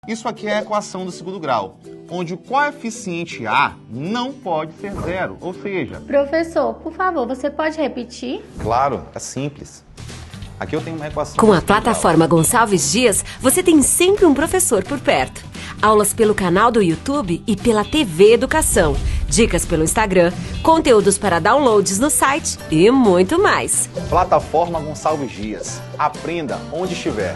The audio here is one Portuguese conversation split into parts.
Isso aqui é a equação do segundo grau, onde o coeficiente A não pode ser zero, ou seja... Professor, por favor, você pode repetir? Claro, é simples. Aqui eu tenho uma equação... Com a plataforma Gonçalves Dias, você tem sempre um professor por perto. Aulas pelo canal do YouTube e pela TV Educação. Dicas pelo Instagram, conteúdos para downloads no site e muito mais. Plataforma Gonçalves Dias. Aprenda onde estiver.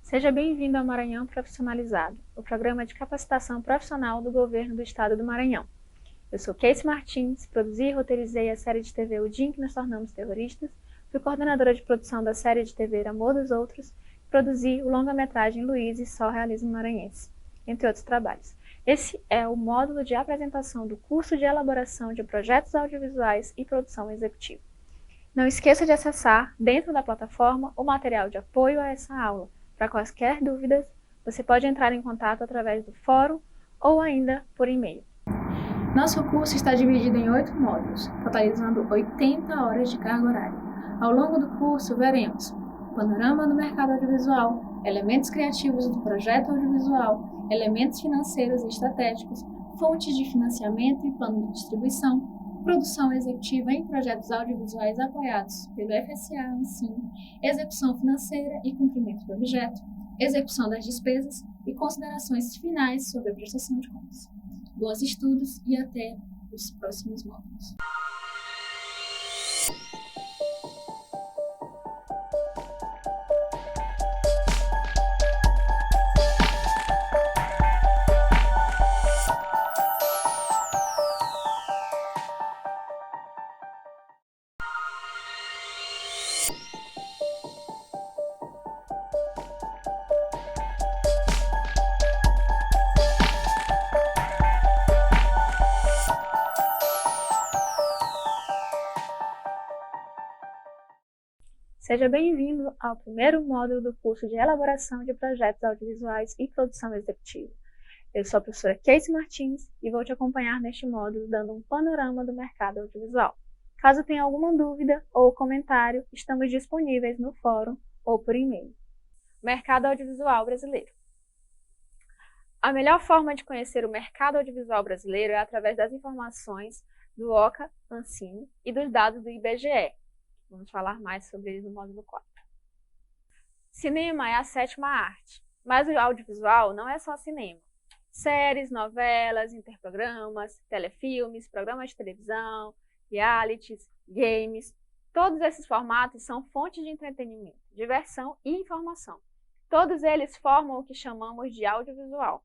Seja bem-vindo ao Maranhão Profissionalizado, o programa de capacitação profissional do Governo do Estado do Maranhão. Eu sou Casey Martins, produzi e roteirizei a série de TV O Dia em que Nos Tornamos Terroristas, fui coordenadora de produção da série de TV Amor dos Outros e produzi o longa-metragem Luiz e Só Realismo Maranhense, entre outros trabalhos. Esse é o módulo de apresentação do curso de elaboração de projetos audiovisuais e produção executiva. Não esqueça de acessar, dentro da plataforma, o material de apoio a essa aula. Para quaisquer dúvidas, você pode entrar em contato através do fórum ou ainda por e-mail. Nosso curso está dividido em 8 módulos, totalizando 80 horas de carga horária. Ao longo do curso, veremos panorama do mercado audiovisual, elementos criativos do projeto audiovisual, elementos financeiros e estratégicos, fontes de financiamento e plano de distribuição, produção executiva em projetos audiovisuais apoiados pelo FSA, Ancine, execução financeira e cumprimento do objeto, execução das despesas e considerações finais sobre a prestação de contas. Bons estudos e até os próximos módulos. Seja bem-vindo ao primeiro módulo do curso de Elaboração de Projetos Audiovisuais e Produção Executiva. Eu sou a professora Casey Martins e vou te acompanhar neste módulo dando um panorama do mercado audiovisual. Caso tenha alguma dúvida ou comentário, estamos disponíveis no fórum ou por e-mail. Mercado audiovisual brasileiro. A melhor forma de conhecer o mercado audiovisual brasileiro é através das informações do OCA, Ancine e dos dados do IBGE. Vamos falar mais sobre eles no módulo 4. Cinema é a 7ª arte, mas o audiovisual não é só cinema. Séries, novelas, interprogramas, telefilmes, programas de televisão, realities, games, todos esses formatos são fontes de entretenimento, diversão e informação. Todos eles formam o que chamamos de audiovisual.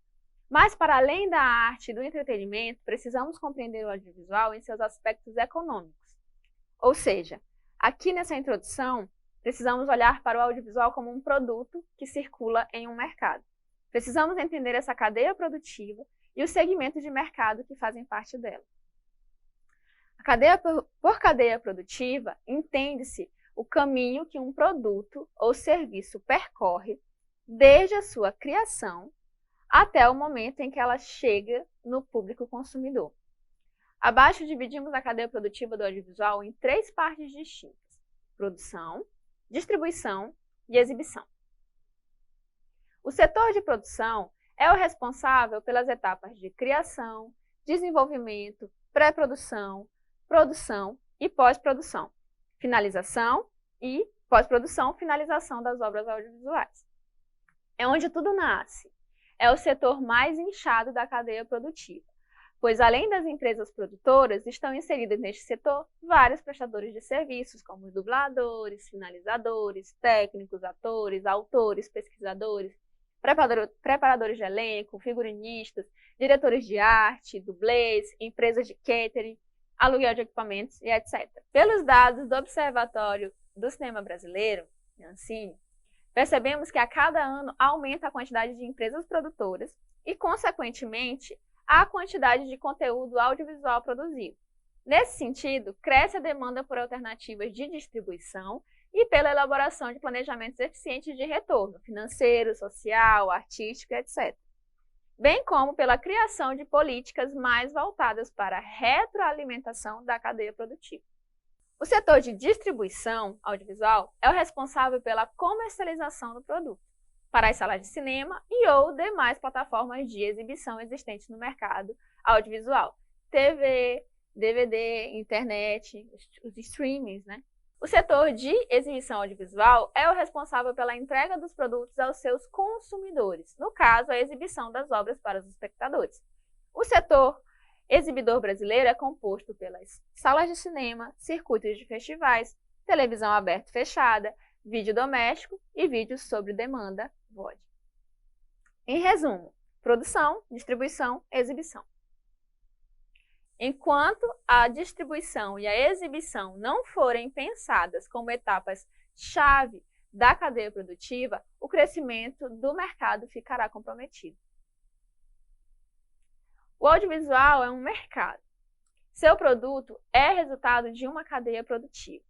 Mas, para além da arte e do entretenimento, precisamos compreender o audiovisual em seus aspectos econômicos. Ou seja, aqui nessa introdução, precisamos olhar para o audiovisual como um produto que circula em um mercado. Precisamos entender essa cadeia produtiva e os segmentos de mercado que fazem parte dela. Por cadeia produtiva, entende-se o caminho que um produto ou serviço percorre desde a sua criação até o momento em que ela chega no público consumidor. Abaixo dividimos a cadeia produtiva do audiovisual em 3 partes distintas: produção, distribuição e exibição. O setor de produção é o responsável pelas etapas de criação, desenvolvimento, pré-produção, produção e pós-produção, finalização e pós-produção, finalização das obras audiovisuais. É onde tudo nasce. É o setor mais inchado da cadeia produtiva, pois além das empresas produtoras, estão inseridas neste setor vários prestadores de serviços, como dubladores, finalizadores, técnicos, atores, autores, pesquisadores, preparadores de elenco, figurinistas, diretores de arte, dublês, empresas de catering, aluguel de equipamentos e etc. Pelos dados do Observatório do Cinema Brasileiro, Ancine, percebemos que a cada ano aumenta a quantidade de empresas produtoras e, consequentemente, a quantidade de conteúdo audiovisual produzido. Nesse sentido, cresce a demanda por alternativas de distribuição e pela elaboração de planejamentos eficientes de retorno financeiro, social, artístico, etc. Bem como pela criação de políticas mais voltadas para a retroalimentação da cadeia produtiva. O setor de distribuição audiovisual é o responsável pela comercialização do produto para as salas de cinema e ou demais plataformas de exibição existentes no mercado audiovisual, TV, DVD, internet, os streamings, né? O setor de exibição audiovisual é o responsável pela entrega dos produtos aos seus consumidores, no caso, a exibição das obras para os espectadores. O setor exibidor brasileiro é composto pelas salas de cinema, circuitos de festivais, televisão aberta e fechada, vídeo doméstico e vídeos sob demanda, VOD. Em resumo, produção, distribuição, exibição. Enquanto a distribuição e a exibição não forem pensadas como etapas-chave da cadeia produtiva, o crescimento do mercado ficará comprometido. O audiovisual é um mercado. Seu produto é resultado de uma cadeia produtiva.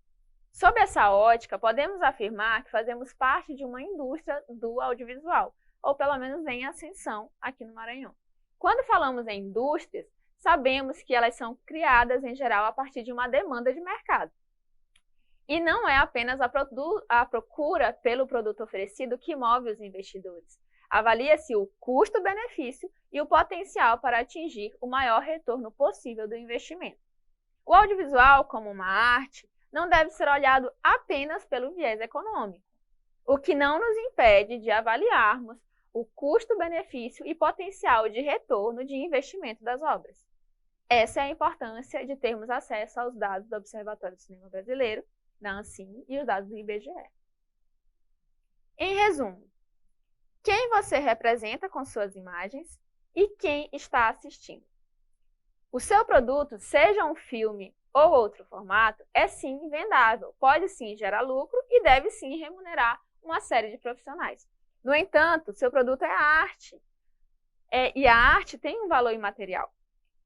Sob essa ótica, podemos afirmar que fazemos parte de uma indústria do audiovisual, ou pelo menos em ascensão aqui no Maranhão. Quando falamos em indústrias, sabemos que elas são criadas, em geral, a partir de uma demanda de mercado. E não é apenas a procura pelo produto oferecido que move os investidores. Avalia-se o custo-benefício e o potencial para atingir o maior retorno possível do investimento. O audiovisual, como uma arte, não deve ser olhado apenas pelo viés econômico, o que não nos impede de avaliarmos o custo-benefício e potencial de retorno de investimento das obras. Essa é a importância de termos acesso aos dados do Observatório do Cinema Brasileiro, da Ancine e os dados do IBGE. Em resumo, quem você representa com suas imagens e quem está assistindo. O seu produto, seja um filme ou outro formato, é sim vendável, pode sim gerar lucro e deve sim remunerar uma série de profissionais. No entanto, seu produto é arte, e a arte tem um valor imaterial,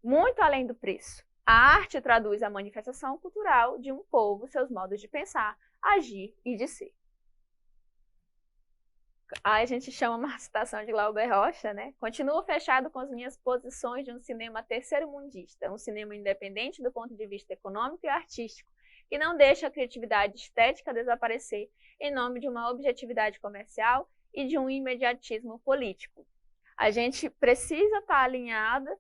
muito além do preço. A arte traduz a manifestação cultural de um povo, seus modos de pensar, agir e de ser. Aí a gente chama uma citação de Glauber Rocha, né? Continuo fechado com as minhas posições de um cinema terceiro-mundista, um cinema independente do ponto de vista econômico e artístico, que não deixa a criatividade estética desaparecer em nome de uma objetividade comercial e de um imediatismo político. A gente precisa estar alinhada,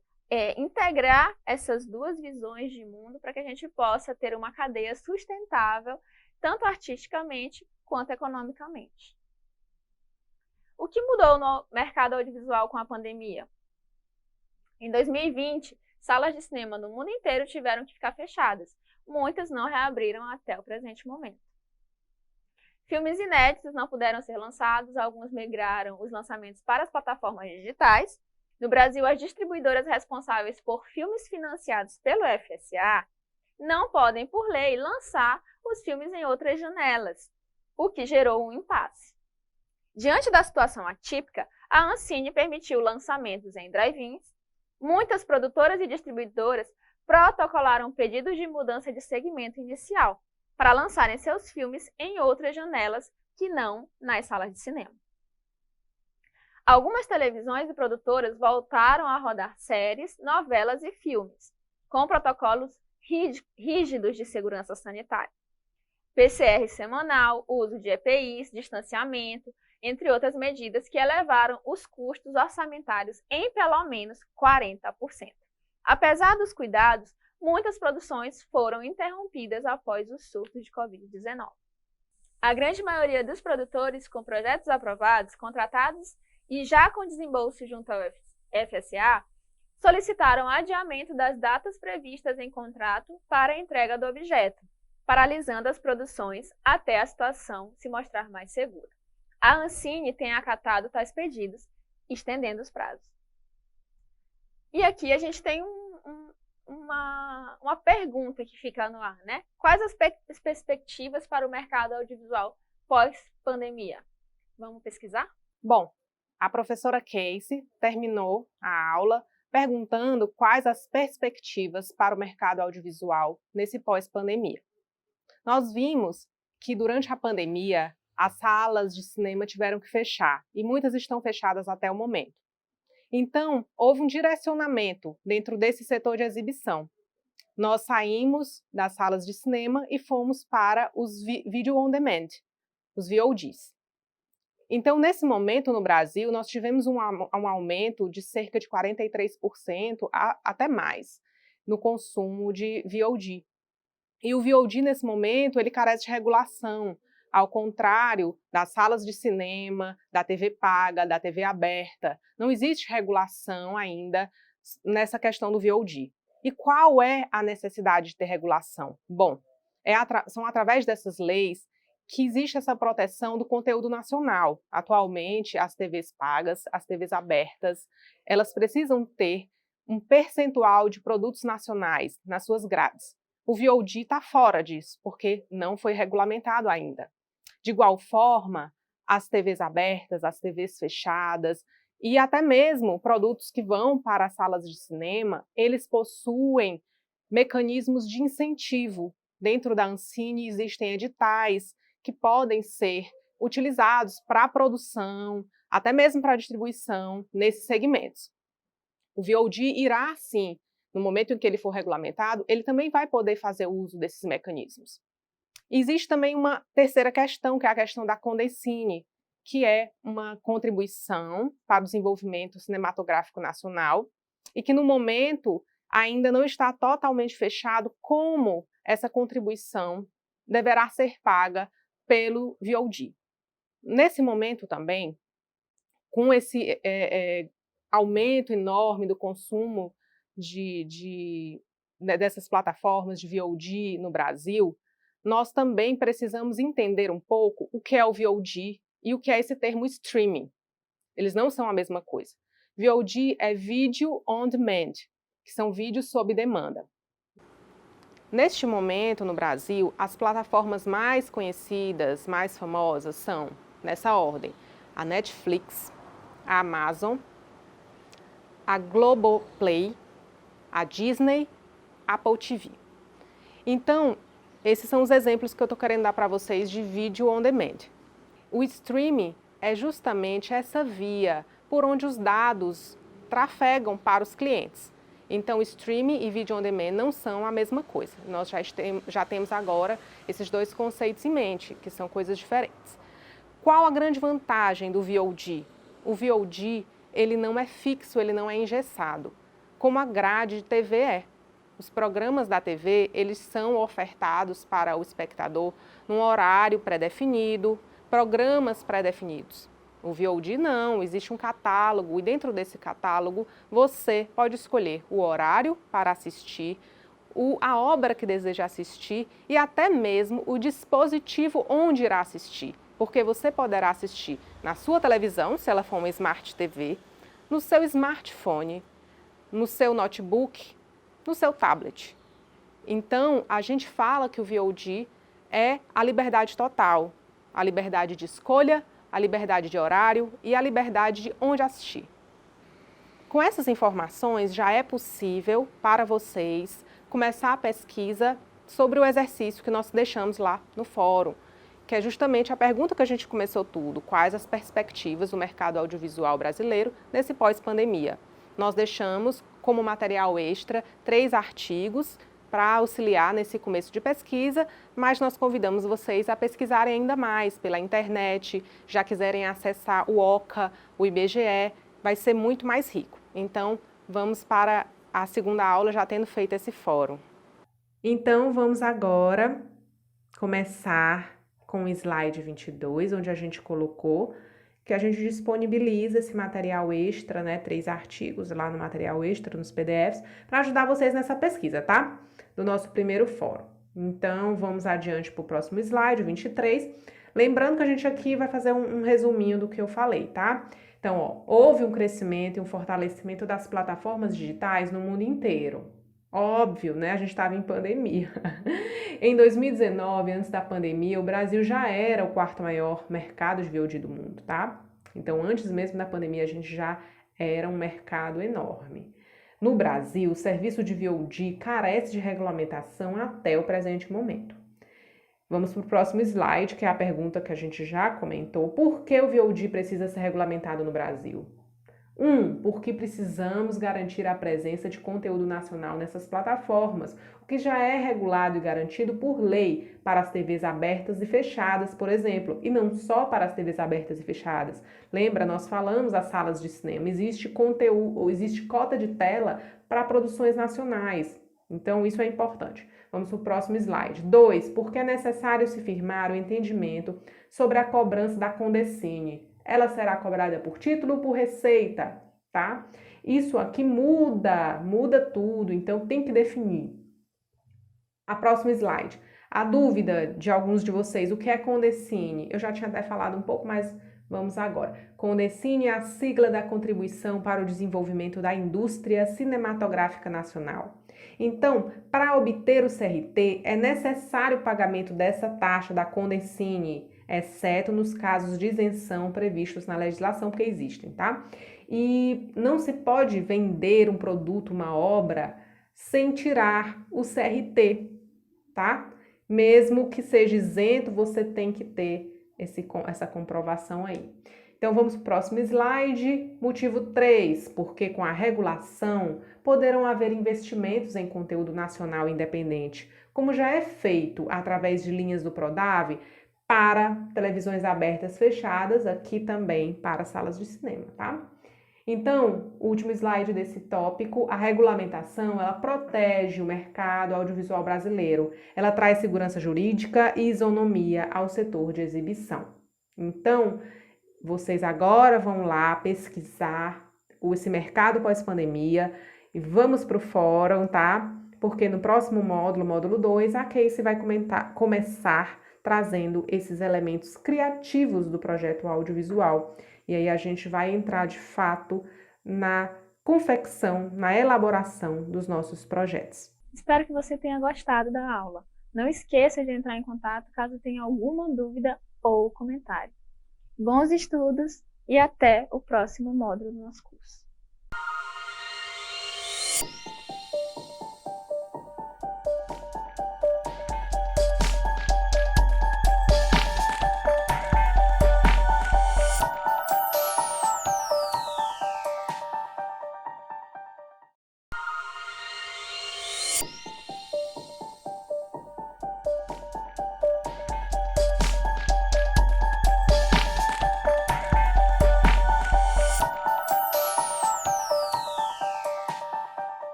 integrar essas duas visões de mundo para que a gente possa ter uma cadeia sustentável, tanto artisticamente quanto economicamente. O que mudou no mercado audiovisual com a pandemia? Em 2020, salas de cinema no mundo inteiro tiveram que ficar fechadas. Muitas não reabriram até o presente momento. Filmes inéditos não puderam ser lançados, alguns migraram os lançamentos para as plataformas digitais. No Brasil, as distribuidoras responsáveis por filmes financiados pelo FSA não podem, por lei, lançar os filmes em outras janelas, o que gerou um impasse. Diante da situação atípica, a Ancine permitiu lançamentos em drive-ins. Muitas produtoras e distribuidoras protocolaram pedidos de mudança de segmento inicial para lançarem seus filmes em outras janelas que não nas salas de cinema. Algumas televisões e produtoras voltaram a rodar séries, novelas e filmes, com protocolos rígidos de segurança sanitária. PCR semanal, uso de EPIs, distanciamento, entre outras medidas que elevaram os custos orçamentários em pelo menos 40%. Apesar dos cuidados, muitas produções foram interrompidas após o surto de Covid-19. A grande maioria dos produtores com projetos aprovados, contratados e já com desembolso junto ao FSA, solicitaram adiamento das datas previstas em contrato para a entrega do objeto, paralisando as produções até a situação se mostrar mais segura. A Ancine tem acatado tais pedidos, estendendo os prazos. E aqui a gente tem uma pergunta que fica no ar, né? Quais as perspectivas para o mercado audiovisual pós-pandemia? Vamos pesquisar? Bom, a professora Casey terminou a aula perguntando quais as perspectivas para o mercado audiovisual nesse pós-pandemia. Nós vimos que durante a pandemia as salas de cinema tiveram que fechar e muitas estão fechadas até o momento. Então, houve um direcionamento dentro desse setor de exibição. Nós saímos das salas de cinema e fomos para os Video On Demand, os VODs. Então, nesse momento no Brasil, nós tivemos um aumento de cerca de 43%, até mais, no consumo de VOD. E o VOD, nesse momento, ele carece de regulação, ao contrário das salas de cinema, da TV paga, da TV aberta. Não existe regulação ainda nessa questão do VOD. E qual é a necessidade de ter regulação? Bom, são através dessas leis que existe essa proteção do conteúdo nacional. Atualmente, as TVs pagas, as TVs abertas, elas precisam ter um percentual de produtos nacionais nas suas grades. O VOD está fora disso, porque não foi regulamentado ainda. De igual forma, as TVs abertas, as TVs fechadas e até mesmo produtos que vão para as salas de cinema, eles possuem mecanismos de incentivo. Dentro da Ancine existem editais que podem ser utilizados para a produção, até mesmo para a distribuição nesses segmentos. O VOD irá, sim, no momento em que ele for regulamentado, ele também vai poder fazer uso desses mecanismos. Existe também uma terceira questão, que é a questão da Condecine, que é uma contribuição para o desenvolvimento cinematográfico nacional e que, no momento, ainda não está totalmente fechado como essa contribuição deverá ser paga pelo VOD. Nesse momento também, com esse aumento enorme do consumo dessas plataformas de VOD no Brasil, nós também precisamos entender um pouco o que é o VOD e o que é esse termo streaming. Eles não são a mesma coisa. VOD é Video On Demand, que são vídeos sob demanda. Neste momento, no Brasil, as plataformas mais conhecidas, mais famosas são, nessa ordem, a Netflix, a Amazon, a Globoplay, a Disney, a Apple TV. Então, esses são os exemplos que eu estou querendo dar para vocês de vídeo on demand. O streaming é justamente essa via por onde os dados trafegam para os clientes. Então, streaming e vídeo on demand não são a mesma coisa. Nós já temos agora esses dois conceitos em mente, que são coisas diferentes. Qual a grande vantagem do VOD? O VOD, ele não é fixo, ele não é engessado, como a grade de TV é. Os programas da TV, eles são ofertados para o espectador num horário pré-definido, programas pré-definidos. O VOD não, existe um catálogo e dentro desse catálogo você pode escolher o horário para assistir, a obra que deseja assistir e até mesmo o dispositivo onde irá assistir. Porque você poderá assistir na sua televisão, se ela for uma Smart TV, no seu smartphone, no seu notebook, no seu tablet. Então, a gente fala que o VOD é a liberdade total, a liberdade de escolha, a liberdade de horário e a liberdade de onde assistir. Com essas informações, já é possível para vocês começar a pesquisa sobre o exercício que nós deixamos lá no fórum, que é justamente a pergunta que a gente começou tudo: quais as perspectivas do mercado audiovisual brasileiro nesse pós-pandemia? Nós deixamos como material extra 3 artigos para auxiliar nesse começo de pesquisa, mas nós convidamos vocês a pesquisarem ainda mais pela internet, já quiserem acessar o OCA, o IBGE, vai ser muito mais rico. Então, vamos para a segunda aula já tendo feito esse fórum. Então, vamos agora começar com o slide 22, onde a gente colocou que a gente disponibiliza esse material extra, né, 3 artigos lá no material extra, nos PDFs, para ajudar vocês nessa pesquisa, tá? Do nosso primeiro fórum. Então, vamos adiante para o próximo slide, 23. Lembrando que a gente aqui vai fazer um resuminho do que eu falei, tá? Então, ó, houve um crescimento e um fortalecimento das plataformas digitais no mundo inteiro. Óbvio, né? A gente estava em pandemia. Em 2019, antes da pandemia, o Brasil já era o 4º maior mercado de VOD do mundo, tá? Então, antes mesmo da pandemia, a gente já era um mercado enorme. No Brasil, o serviço de VOD carece de regulamentação até o presente momento. Vamos para o próximo slide, que é a pergunta que a gente já comentou. Por que o VOD precisa ser regulamentado no Brasil? Porque precisamos garantir a presença de conteúdo nacional nessas plataformas, o que já é regulado e garantido por lei para as TVs abertas e fechadas, por exemplo, e não só para as TVs abertas e fechadas. Lembra, nós falamos das salas de cinema, existe conteúdo, existe cota de tela para produções nacionais, então isso é importante. Vamos para o próximo slide. 2. Porque é necessário se firmar o entendimento sobre a cobrança da Condecine. Ela será cobrada por título ou por receita, tá? Isso aqui muda tudo, então tem que definir. A próxima slide. A dúvida de alguns de vocês, o que é Condecine? Eu já tinha até falado um pouco, mas vamos agora. Condecine é a sigla da Contribuição para o Desenvolvimento da Indústria Cinematográfica Nacional. Então, para obter o CRT, é necessário o pagamento dessa taxa da Condecine, exceto nos casos de isenção previstos na legislação, porque existem, tá? E não se pode vender um produto, uma obra, sem tirar o CRT, tá? Mesmo que seja isento, você tem que ter essa comprovação aí. Então, vamos para o próximo slide. Motivo 3, porque com a regulação poderão haver investimentos em conteúdo nacional independente, como já é feito através de linhas do Prodave, para televisões abertas fechadas, aqui também para salas de cinema, tá? Então, o último slide desse tópico, a regulamentação, ela protege o mercado audiovisual brasileiro, ela traz segurança jurídica e isonomia ao setor de exibição. Então, vocês agora vão lá pesquisar esse mercado pós-pandemia e vamos para o fórum, tá? Porque no próximo módulo, módulo 2, a Casey vai começar trazendo esses elementos criativos do projeto audiovisual. E aí a gente vai entrar de fato na confecção, na elaboração dos nossos projetos. Espero que você tenha gostado da aula. Não esqueça de entrar em contato caso tenha alguma dúvida ou comentário. Bons estudos e até o próximo módulo do nosso curso.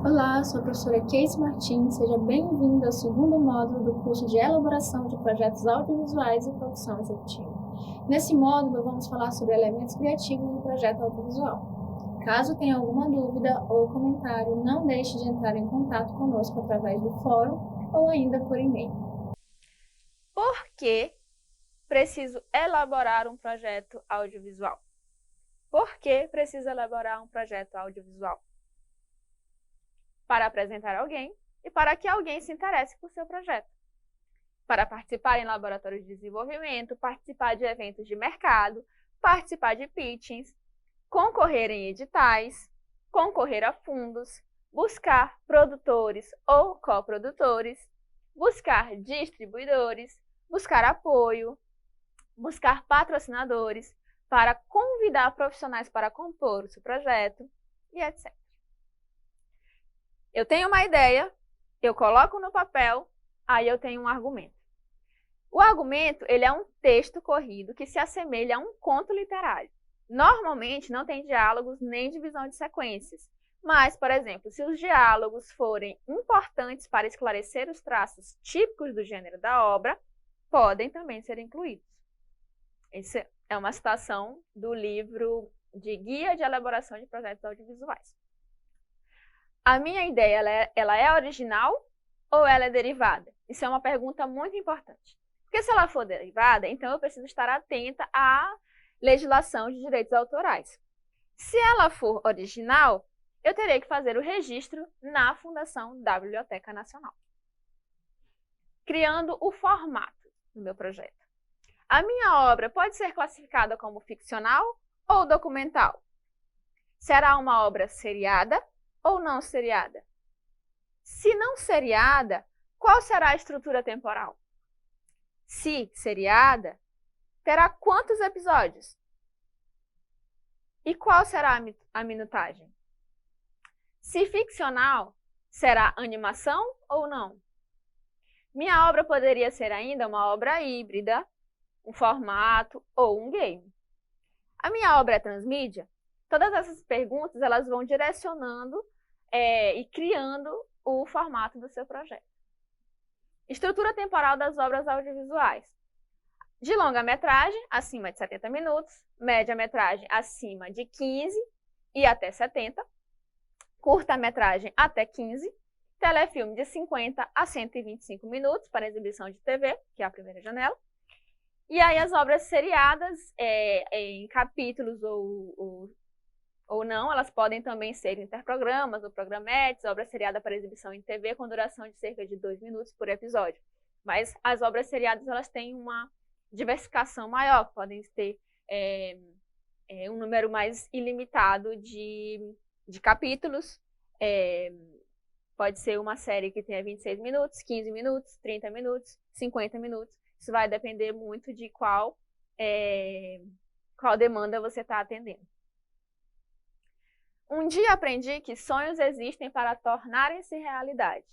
Olá, sou a professora Casey Martins, seja bem-vinda ao segundo módulo do curso de Elaboração de Projetos Audiovisuais e Produção Executiva. Nesse módulo, vamos falar sobre elementos criativos do projeto audiovisual. Caso tenha alguma dúvida ou comentário, não deixe de entrar em contato conosco através do fórum ou ainda por e-mail. Por que preciso elaborar um projeto audiovisual? Por que preciso elaborar um projeto audiovisual? Para apresentar alguém e para que alguém se interesse por seu projeto. Para participar em laboratórios de desenvolvimento, participar de eventos de mercado, participar de pitchings, concorrer em editais, concorrer a fundos, buscar produtores ou coprodutores, buscar distribuidores, buscar apoio, buscar patrocinadores, para convidar profissionais para compor o seu projeto e etc. Eu tenho uma ideia, eu coloco no papel, aí eu tenho um argumento. O argumento, ele é um texto corrido que se assemelha a um conto literário. Normalmente não tem diálogos nem divisão de sequências, mas, por exemplo, se os diálogos forem importantes para esclarecer os traços típicos do gênero da obra, podem também ser incluídos. Essa é uma citação do livro de Guia de Elaboração de Projetos Audiovisuais. A minha ideia, ela é original ou ela é derivada? Isso é uma pergunta muito importante. Porque se ela for derivada, então eu preciso estar atenta à legislação de direitos autorais. Se ela for original, eu terei que fazer o registro na Fundação da Biblioteca Nacional, criando o formato do meu projeto. A minha obra pode ser classificada como ficcional ou documental? Será uma obra seriada ou não seriada? Se não seriada, Qual será a estrutura temporal? Se seriada, terá quantos episódios? E qual será a minutagem? Se ficcional, será animação ou não? Minha obra poderia ser ainda uma obra híbrida, um formato ou um game. A minha obra é transmídia? Todas essas perguntas elas vão direcionando e criando o formato do seu projeto. Estrutura temporal das obras audiovisuais. De longa-metragem, acima de 70 minutos, média-metragem acima de 15 e até 70, curta-metragem até 15, telefilme de 50 a 125 minutos para exibição de TV, que é a primeira janela. E aí as obras seriadas em capítulos ou não, elas podem também ser interprogramas ou programetes, obra seriada para exibição em TV com duração de cerca de 2 minutos por episódio. Mas as obras seriadas elas têm uma diversificação maior, podem ter um número mais ilimitado de capítulos. Pode ser uma série que tenha 26 minutos, 15 minutos, 30 minutos, 50 minutos. Isso vai depender muito de qual demanda você está atendendo. Um dia aprendi que sonhos existem para tornarem-se realidade.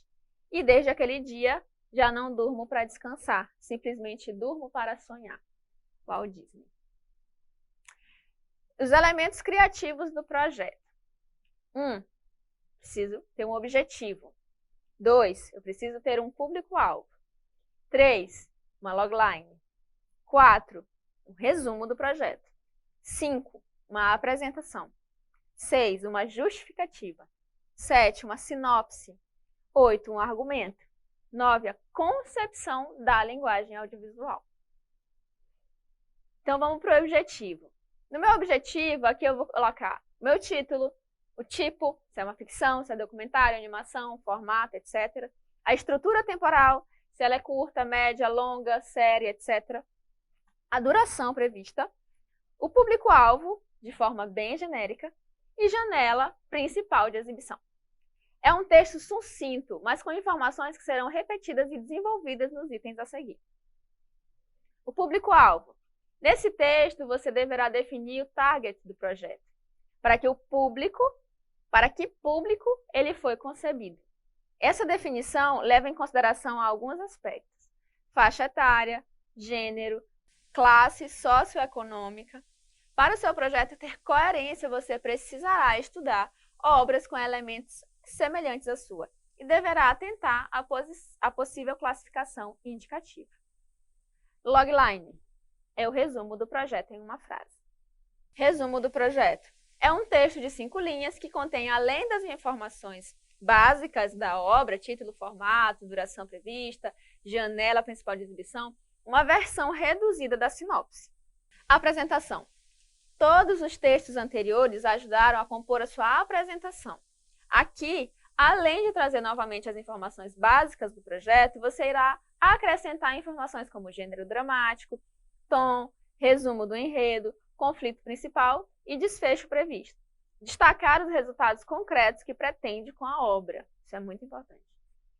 E desde aquele dia, já não durmo para descansar, simplesmente durmo para sonhar. Walt Disney. Os elementos criativos do projeto. 1. Preciso ter um objetivo. 2. Eu preciso ter um público-alvo. 3. Uma logline. 4. Um resumo do projeto. 5. Uma apresentação. 6. Uma justificativa. 7. Uma sinopse. 8. Um argumento. 9. A concepção da linguagem audiovisual. Então, vamos para o objetivo. No meu objetivo, aqui eu vou colocar meu título, o tipo, se é uma ficção, se é documentário, animação, formato, etc. A estrutura temporal, se ela é curta, média, longa, série, etc. A duração prevista. O público-alvo, de forma bem genérica. E janela principal de exibição. É um texto sucinto, mas com informações que serão repetidas e desenvolvidas nos itens a seguir. O público-alvo. Nesse texto, você deverá definir o target do projeto, para que público ele foi concebido. Essa definição leva em consideração alguns aspectos: faixa etária, gênero, classe socioeconômica. Para o seu projeto ter coerência, você precisará estudar obras com elementos semelhantes à sua e deverá atentar à possível classificação indicativa. Logline é o resumo do projeto em uma frase. Resumo do projeto é um texto de 5 linhas que contém, além das informações básicas da obra, título, formato, duração prevista, janela principal de exibição, uma versão reduzida da sinopse. Apresentação. Todos os textos anteriores ajudaram a compor a sua apresentação. Aqui, além de trazer novamente as informações básicas do projeto, você irá acrescentar informações como gênero dramático, tom, resumo do enredo, conflito principal e desfecho previsto. Destacar os resultados concretos que pretende com a obra. Isso é muito importante.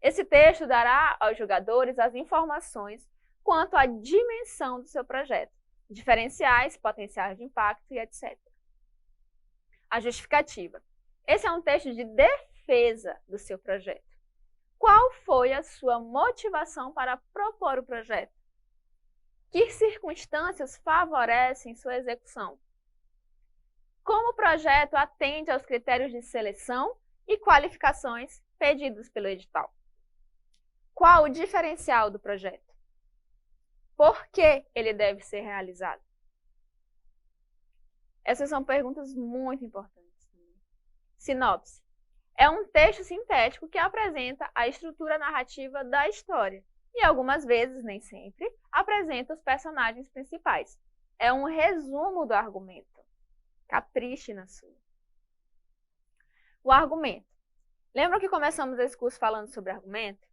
Esse texto dará aos jogadores as informações quanto à dimensão do seu projeto, diferenciais, potenciais de impacto e etc. A justificativa. Esse é um texto de defesa do seu projeto. Qual foi a sua motivação para propor o projeto? Que circunstâncias favorecem sua execução? Como o projeto atende aos critérios de seleção e qualificações pedidos pelo edital? Qual o diferencial do projeto? Por que ele deve ser realizado? Essas são perguntas muito importantes. Sinopse. É um texto sintético que apresenta a estrutura narrativa da história e algumas vezes, nem sempre, apresenta os personagens principais. É um resumo do argumento. Capriche na sua. O argumento. Lembram que começamos esse curso falando sobre argumento?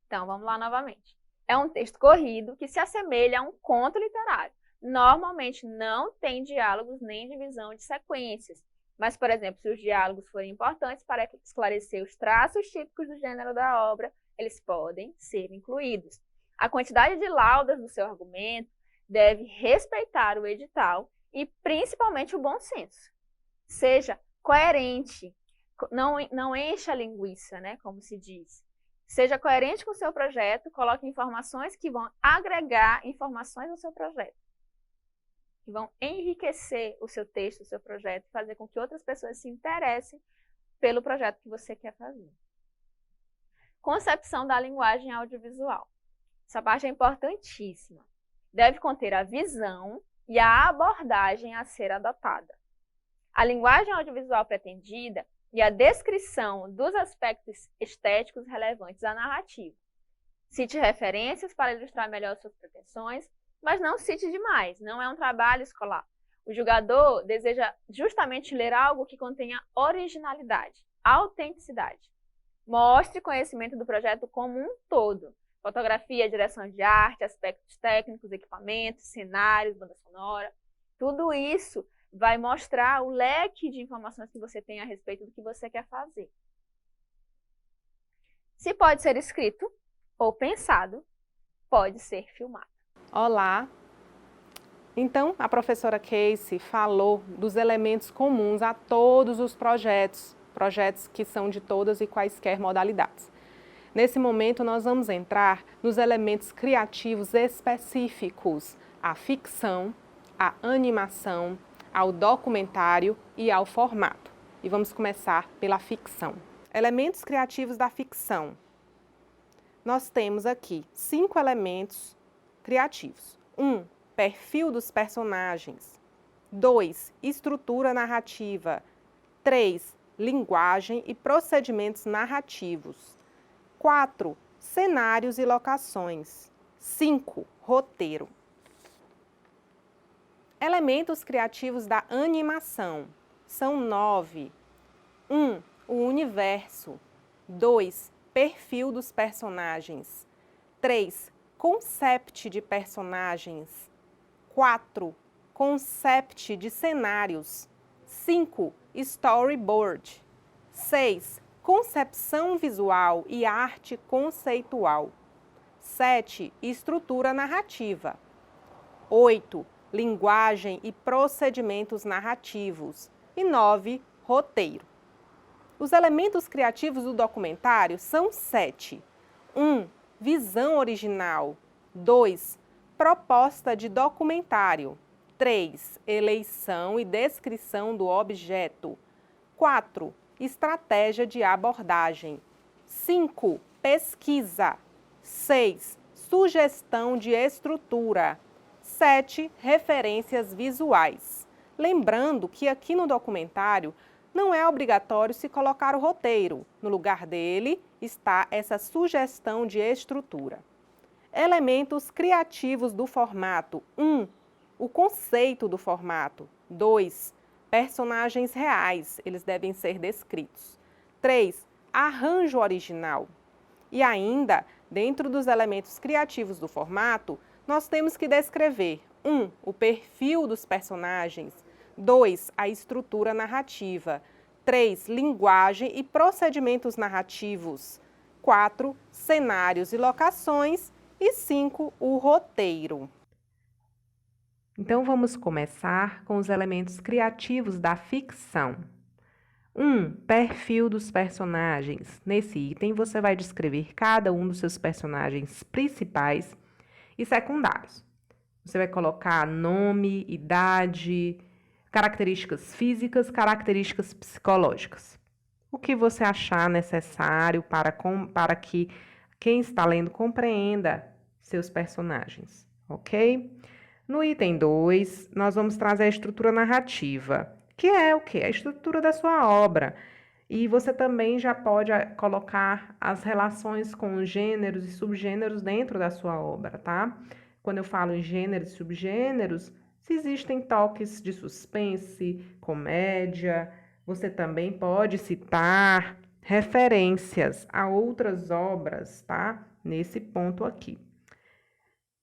Então, vamos lá novamente. É um texto corrido que se assemelha a um conto literário. Normalmente não tem diálogos nem divisão de sequências. Mas, por exemplo, se os diálogos forem importantes para esclarecer os traços típicos do gênero da obra, eles podem ser incluídos. A quantidade de laudas do seu argumento deve respeitar o edital e principalmente o bom senso. Seja coerente, não encha a linguiça, né, como se diz. Seja coerente com o seu projeto, coloque informações que vão agregar informações no seu projeto, que vão enriquecer o seu texto, o seu projeto, fazer com que outras pessoas se interessem pelo projeto que você quer fazer. Concepção da linguagem audiovisual. Essa parte é importantíssima. Deve conter a visão e a abordagem a ser adotada. A linguagem audiovisual pretendida e a descrição dos aspectos estéticos relevantes à narrativa. Cite referências para ilustrar melhor suas pretensões, mas não cite demais, não é um trabalho escolar. O julgador deseja justamente ler algo que contenha originalidade, autenticidade. Mostre conhecimento do projeto como um todo. Fotografia, direção de arte, aspectos técnicos, equipamentos, cenários, banda sonora. Tudo isso vai mostrar o leque de informações que você tem a respeito do que você quer fazer. Se pode ser escrito ou pensado, pode ser filmado. Olá! Então, a professora Casey falou dos elementos comuns a todos os projetos que são de todas e quaisquer modalidades. Nesse momento, nós vamos entrar nos elementos criativos específicos, à ficção, à animação, ao documentário e ao formato. E vamos começar pela ficção. Elementos criativos da ficção. Nós temos aqui 5 elementos criativos. 1. Perfil dos personagens. 2. Estrutura narrativa. 3. Linguagem e procedimentos narrativos. 4. Cenários e locações. 5. Roteiro. Elementos criativos da animação. São 9. 1. O universo. 2. Perfil dos personagens. 3. Concept de personagens. 4. Concept de cenários. 5. Storyboard. 6. Concepção visual e arte conceitual. 7. Estrutura narrativa. 8. Linguagem e procedimentos narrativos. E 9. Roteiro. Os elementos criativos do documentário são 7. 1. Visão original. 2. Proposta de documentário. 3. Eleição e descrição do objeto. 4. Estratégia de abordagem. 5. Pesquisa. 6. Sugestão de estrutura. 7. Referências visuais. Lembrando que aqui no documentário não é obrigatório se colocar o roteiro. No lugar dele está essa sugestão de estrutura. Elementos criativos do formato. 1. O conceito do formato. 2. Personagens reais, eles devem ser descritos. 3. Arranjo original. E ainda, dentro dos elementos criativos do formato, nós temos que descrever 1. O perfil dos personagens. 2. A estrutura narrativa. 3. Linguagem e procedimentos narrativos. 4. Cenários e locações. E 5. O roteiro. Então, vamos começar com os elementos criativos da ficção. 1. Perfil dos personagens. Nesse item, você vai descrever cada um dos seus personagens principais e secundários. Você vai colocar nome, idade, características físicas, características psicológicas. O que você achar necessário para que quem está lendo compreenda seus personagens, ok? No item 2, nós vamos trazer a estrutura narrativa, que é o quê? A estrutura da sua obra. E você também já pode colocar as relações com gêneros e subgêneros dentro da sua obra, tá? Quando eu falo em gêneros e subgêneros, se existem toques de suspense, comédia, você também pode citar referências a outras obras, tá? Nesse ponto aqui.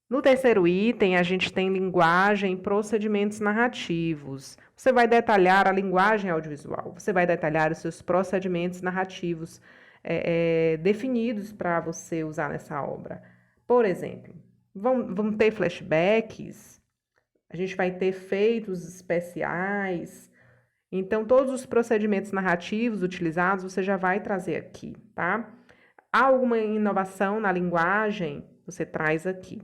No terceiro item, a gente tem linguagem e procedimentos narrativos. Você vai detalhar a linguagem audiovisual, você vai detalhar os seus procedimentos narrativos, definidos para você usar nessa obra. Por exemplo, vamos ter flashbacks, a gente vai ter feitos especiais. Então, todos os procedimentos narrativos utilizados você já vai trazer aqui, tá? Há alguma inovação na linguagem, você traz aqui.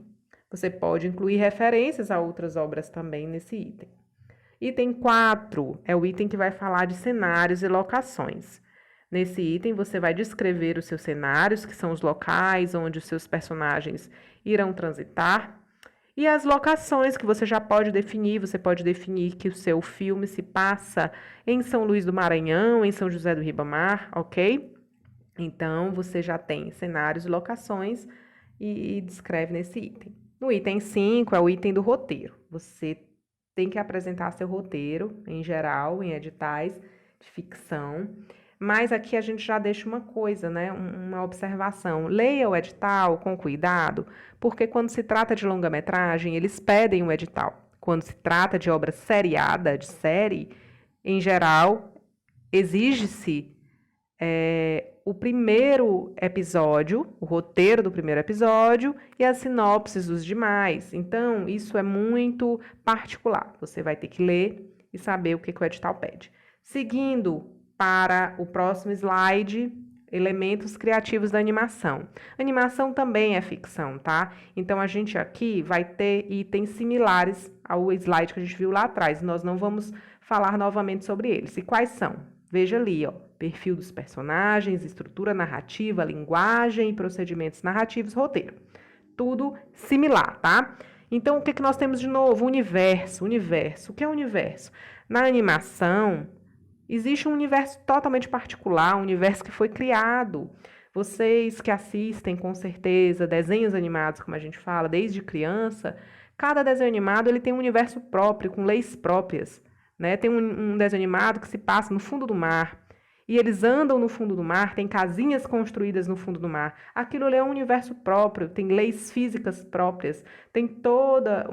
Você pode incluir referências a outras obras também nesse item. Item 4 é o item que vai falar de cenários e locações. Nesse item, você vai descrever os seus cenários, que são os locais onde os seus personagens irão transitar, e as locações que você já pode definir. Você pode definir que o seu filme se passa em São Luís do Maranhão, em São José do Ribamar, ok? Então, você já tem cenários e locações e descreve nesse item. No item 5 é o item do roteiro. Você tem que apresentar seu roteiro, em geral, em editais de ficção. Mas aqui a gente já deixa uma coisa, né? Uma observação. Leia o edital com cuidado, porque quando se trata de longa-metragem, eles pedem um edital. Quando se trata de obra seriada, de série, em geral, exige-se o primeiro episódio, o roteiro do primeiro episódio e as sinopses dos demais. Então, isso é muito particular. Você vai ter que ler e saber o que o edital pede. Seguindo para o próximo slide, elementos criativos da animação. Animação também é ficção, tá? Então, a gente aqui vai ter itens similares ao slide que a gente viu lá atrás. Nós não vamos falar novamente sobre eles. E quais são? Veja ali, ó, perfil dos personagens, estrutura narrativa, linguagem, procedimentos narrativos, roteiro. Tudo similar, tá? Então, o que nós temos de novo? Universo. O que é o universo? Na animação, existe um universo totalmente particular, um universo que foi criado. Vocês que assistem, com certeza, desenhos animados, como a gente fala, desde criança, cada desenho animado ele tem um universo próprio, com leis próprias. Né? Tem um desenho animado que se passa no fundo do mar, e eles andam no fundo do mar, tem casinhas construídas no fundo do mar. Aquilo ali é um universo próprio, tem leis físicas próprias, tem toda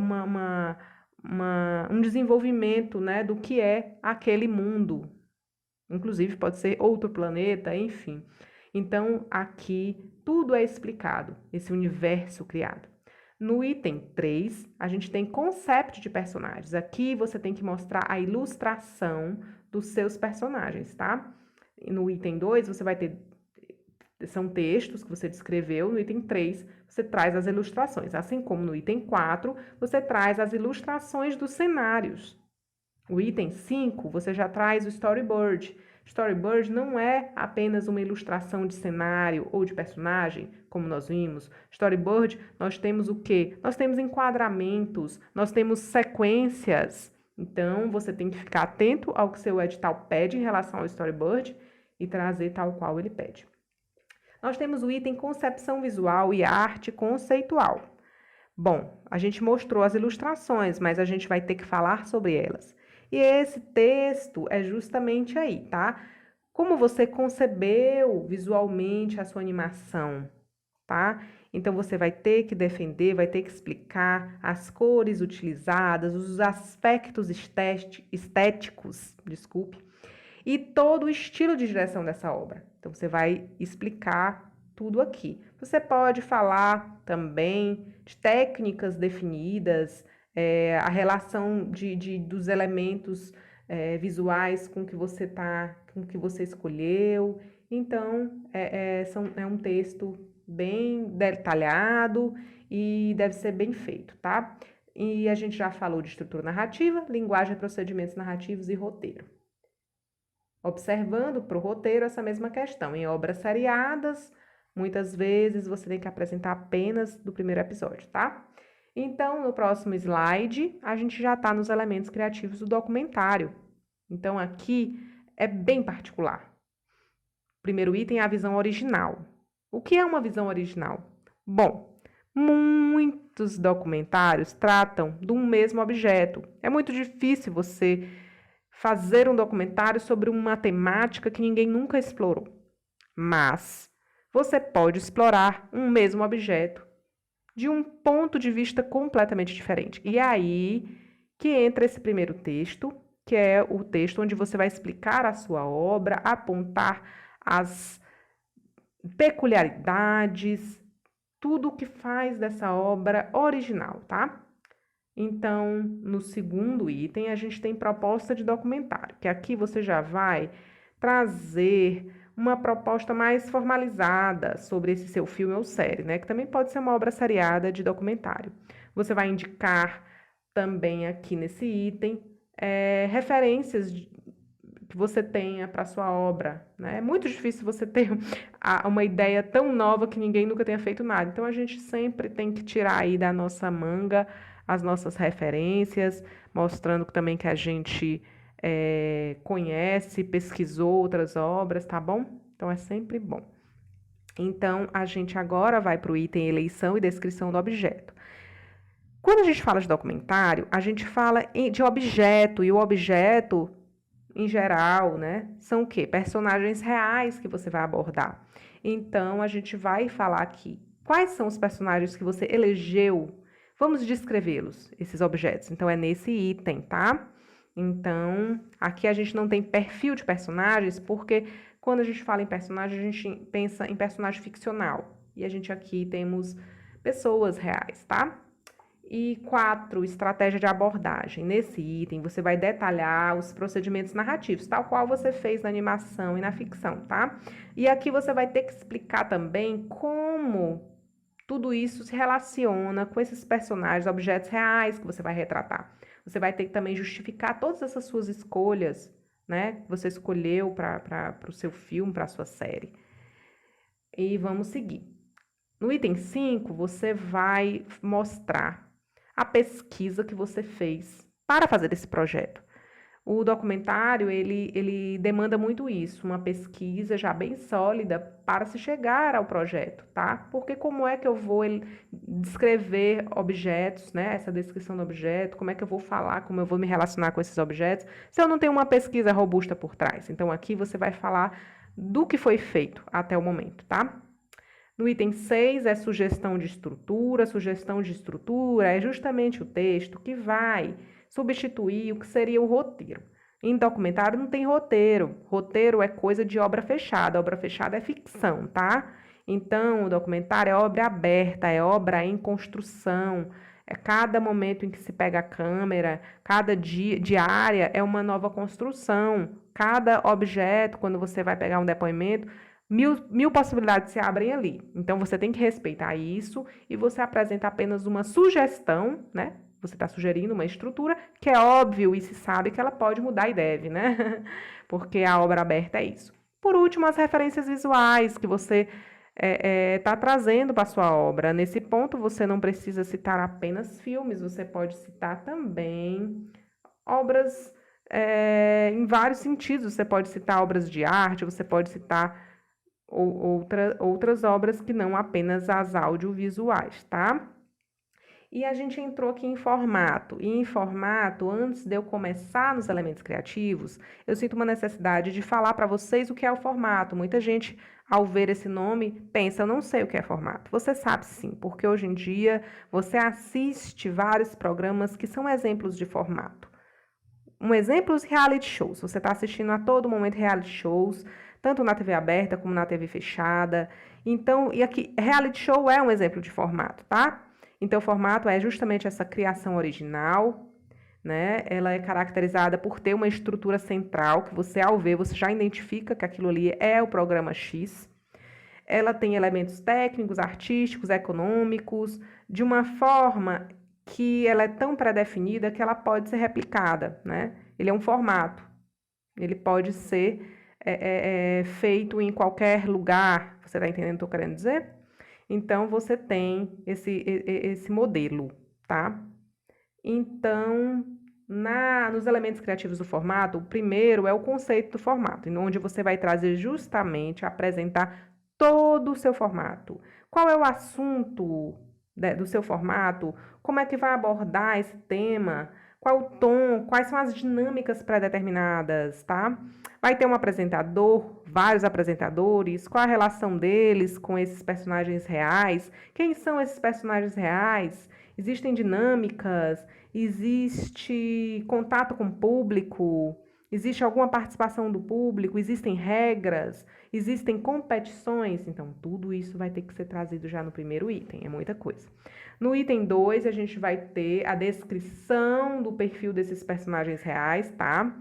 um desenvolvimento, né, do que é aquele mundo. Inclusive pode ser outro planeta, enfim. Então, aqui tudo é explicado, esse universo criado. No item 3, a gente tem concept de personagens. Aqui você tem que mostrar a ilustração dos seus personagens, tá? No item 2, você vai ter... São textos que você descreveu. No item 3, você traz as ilustrações. Assim como no item 4, você traz as ilustrações dos cenários. O item 5, você já traz o storyboard. Storyboard não é apenas uma ilustração de cenário ou de personagem, como nós vimos. Storyboard, nós temos o quê? Nós temos enquadramentos, nós temos sequências. Então, você tem que ficar atento ao que seu edital pede em relação ao storyboard e trazer tal qual ele pede. Nós temos o item concepção visual e arte conceitual. Bom, a gente mostrou as ilustrações, mas a gente vai ter que falar sobre elas. E esse texto é justamente aí, tá? Como você concebeu visualmente a sua animação, tá? Então, você vai ter que defender, vai ter que explicar as cores utilizadas, os aspectos estéticos, e todo o estilo de direção dessa obra. Então, você vai explicar tudo aqui. Você pode falar também de técnicas definidas, a relação dos elementos visuais com que que você escolheu. Então, é um texto bem detalhado e deve ser bem feito, tá? E a gente já falou de estrutura narrativa, linguagem, procedimentos narrativos e roteiro. Observando para o roteiro essa mesma questão. Em obras seriadas, muitas vezes você tem que apresentar apenas do primeiro episódio, tá? Então, no próximo slide, a gente já está nos elementos criativos do documentário. Então, aqui é bem particular. Primeiro item é a visão original. O que é uma visão original? Bom, muitos documentários tratam de um mesmo objeto. É muito difícil você fazer um documentário sobre uma temática que ninguém nunca explorou. Mas você pode explorar um mesmo objeto de um ponto de vista completamente diferente. E aí que entra esse primeiro texto, que é o texto onde você vai explicar a sua obra, apontar as peculiaridades, tudo o que faz dessa obra original, tá? Então, no segundo item, a gente tem proposta de documentário, que aqui você já vai trazer uma proposta mais formalizada sobre esse seu filme ou série, né? Que também pode ser uma obra seriada de documentário. Você vai indicar também aqui nesse item referências que você tenha para sua obra, né? É muito difícil você ter uma ideia tão nova que ninguém nunca tenha feito nada. Então, a gente sempre tem que tirar aí da nossa manga as nossas referências, mostrando também que a gente conhece, pesquisou outras obras, tá bom? Então, é sempre bom. Então, a gente agora vai para o item eleição e descrição do objeto. Quando a gente fala de documentário, a gente fala de objeto, e o objeto, em geral, né, são o quê? Personagens reais que você vai abordar. Então, a gente vai falar aqui quais são os personagens que você elegeu. Vamos descrevê-los, esses objetos. Então, é nesse item, tá? Então, aqui a gente não tem perfil de personagens, porque quando a gente fala em personagem, a gente pensa em personagem ficcional. E a gente aqui temos pessoas reais, tá? E 4, estratégia de abordagem. Nesse item, você vai detalhar os procedimentos narrativos, tal qual você fez na animação e na ficção, tá? E aqui você vai ter que explicar também como tudo isso se relaciona com esses personagens, objetos reais que você vai retratar. Você vai ter que também justificar todas essas suas escolhas, né? Que você escolheu para o seu filme, para a sua série. E vamos seguir. No item 5, você vai mostrar a pesquisa que você fez para fazer esse projeto. O documentário, ele demanda muito isso, uma pesquisa já bem sólida para se chegar ao projeto, tá? Porque como é que eu vou descrever objetos, né? Essa descrição do objeto, como é que eu vou falar, como eu vou me relacionar com esses objetos, se eu não tenho uma pesquisa robusta por trás. Então, aqui você vai falar do que foi feito até o momento, tá? No item 6 é sugestão de estrutura. Sugestão de estrutura é justamente o texto que vai substituir o que seria o roteiro. Em documentário não tem roteiro. Roteiro é coisa de obra fechada. Obra fechada é ficção, tá? Então, o documentário é obra aberta, é obra em construção. É cada momento em que se pega a câmera, cada diária é uma nova construção. Cada objeto, quando você vai pegar um depoimento, mil possibilidades se abrem ali. Então, você tem que respeitar isso e você apresenta apenas uma sugestão, né? Você está sugerindo uma estrutura que é óbvio e se sabe que ela pode mudar e deve, né? Porque a obra aberta é isso. Por último, as referências visuais que você está trazendo para a sua obra. Nesse ponto, você não precisa citar apenas filmes, você pode citar também obras em vários sentidos. Você pode citar obras de arte, você pode citar outras obras que não apenas as audiovisuais, tá? E a gente entrou aqui em formato. E em formato, antes de eu começar nos elementos criativos, eu sinto uma necessidade de falar para vocês o que é o formato. Muita gente, ao ver esse nome, pensa, eu não sei o que é formato. Você sabe sim, porque hoje em dia você assiste vários programas que são exemplos de formato. Um exemplo, os reality shows. Você está assistindo a todo momento reality shows, tanto na TV aberta como na TV fechada. Então, e aqui, reality show é um exemplo de formato, tá? Então, o formato é justamente essa criação original, né? Ela é caracterizada por ter uma estrutura central, que você, ao ver, você já identifica que aquilo ali é o programa X. Ela tem elementos técnicos, artísticos, econômicos, de uma forma que ela é tão pré-definida que ela pode ser replicada, né? Ele é um formato. Ele pode ser feito em qualquer lugar. Você está entendendo o que eu estou querendo dizer? Então, você tem esse modelo, tá? Então, nos elementos criativos do formato, o primeiro é o conceito do formato, onde você vai trazer justamente, apresentar todo o seu formato. Qual é o assunto do seu formato? Como é que vai abordar esse tema? Qual o tom? Quais são as dinâmicas pré-determinadas, tá? Vai ter um apresentador, vários apresentadores, qual a relação deles com esses personagens reais? Quem são esses personagens reais? Existem dinâmicas? Existe contato com o público? Existe alguma participação do público? Existem regras? Existem competições? Então, tudo isso vai ter que ser trazido já no primeiro item, é muita coisa. No item 2, a gente vai ter a descrição do perfil desses personagens reais, tá?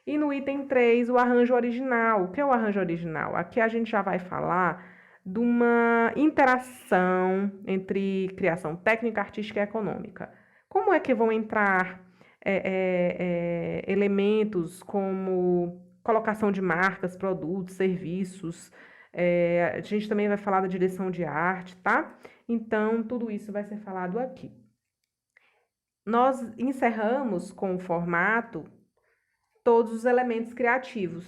E no item 3, o arranjo original. O que é o arranjo original? Aqui a gente já vai falar de uma interação entre criação técnica, artística e econômica. Como é que vão entrar elementos como colocação de marcas, produtos, serviços? A gente também vai falar da direção de arte, tá? Então, tudo isso vai ser falado aqui. Nós encerramos com o formato todos os elementos criativos.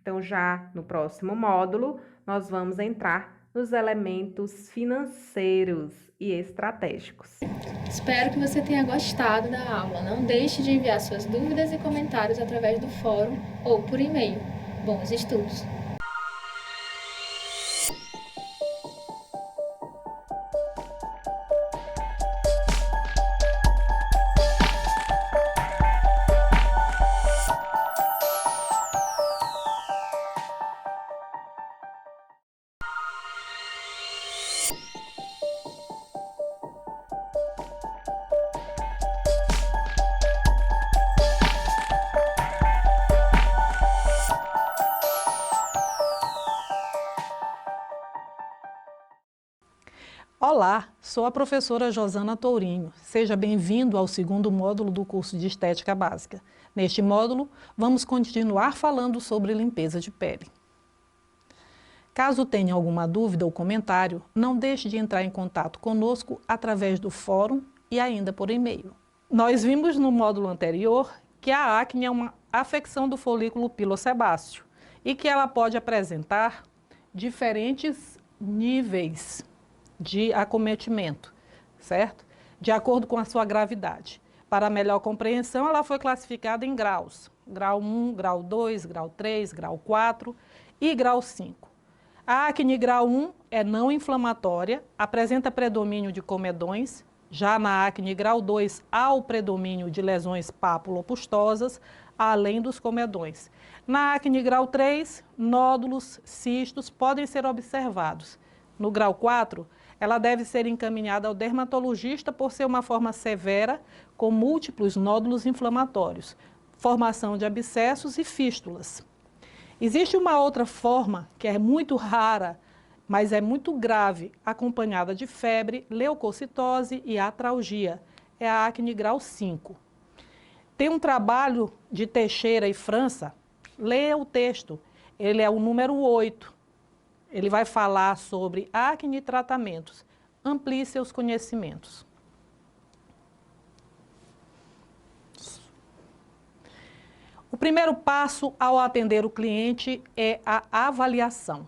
Então, já no próximo módulo, nós vamos entrar nos elementos financeiros e estratégicos. Espero que você tenha gostado da aula. Não deixe de enviar suas dúvidas e comentários através do fórum ou por e-mail. Bons estudos! Olá, sou a professora Josana Tourinho. Seja bem-vindo ao segundo módulo do curso de Estética Básica. Neste módulo, vamos continuar falando sobre limpeza de pele. Caso tenha alguma dúvida ou comentário, não deixe de entrar em contato conosco através do fórum e ainda por e-mail. Nós vimos no módulo anterior que a acne é uma afecção do folículo pilosebáceo e que ela pode apresentar diferentes níveis de acometimento, certo? De acordo com a sua gravidade. Para melhor compreensão, ela foi classificada em graus. Grau 1, grau 2, grau 3, grau 4 e grau 5. A acne grau 1 é não inflamatória, apresenta predomínio de comedões. Já na acne grau 2, há o predomínio de lesões papulopustosas, além dos comedões. Na acne grau 3, nódulos, cistos podem ser observados. No grau 4, ela deve ser encaminhada ao dermatologista por ser uma forma severa, com múltiplos nódulos inflamatórios, formação de abscessos e fístulas. Existe uma outra forma, que é muito rara, mas é muito grave, acompanhada de febre, leucocitose e atralgia. É a acne grau 5. Tem um trabalho de Teixeira e França, leia o texto, ele é o número 8. Ele vai falar sobre acne e tratamentos. Amplie seus conhecimentos. O primeiro passo ao atender o cliente é a avaliação.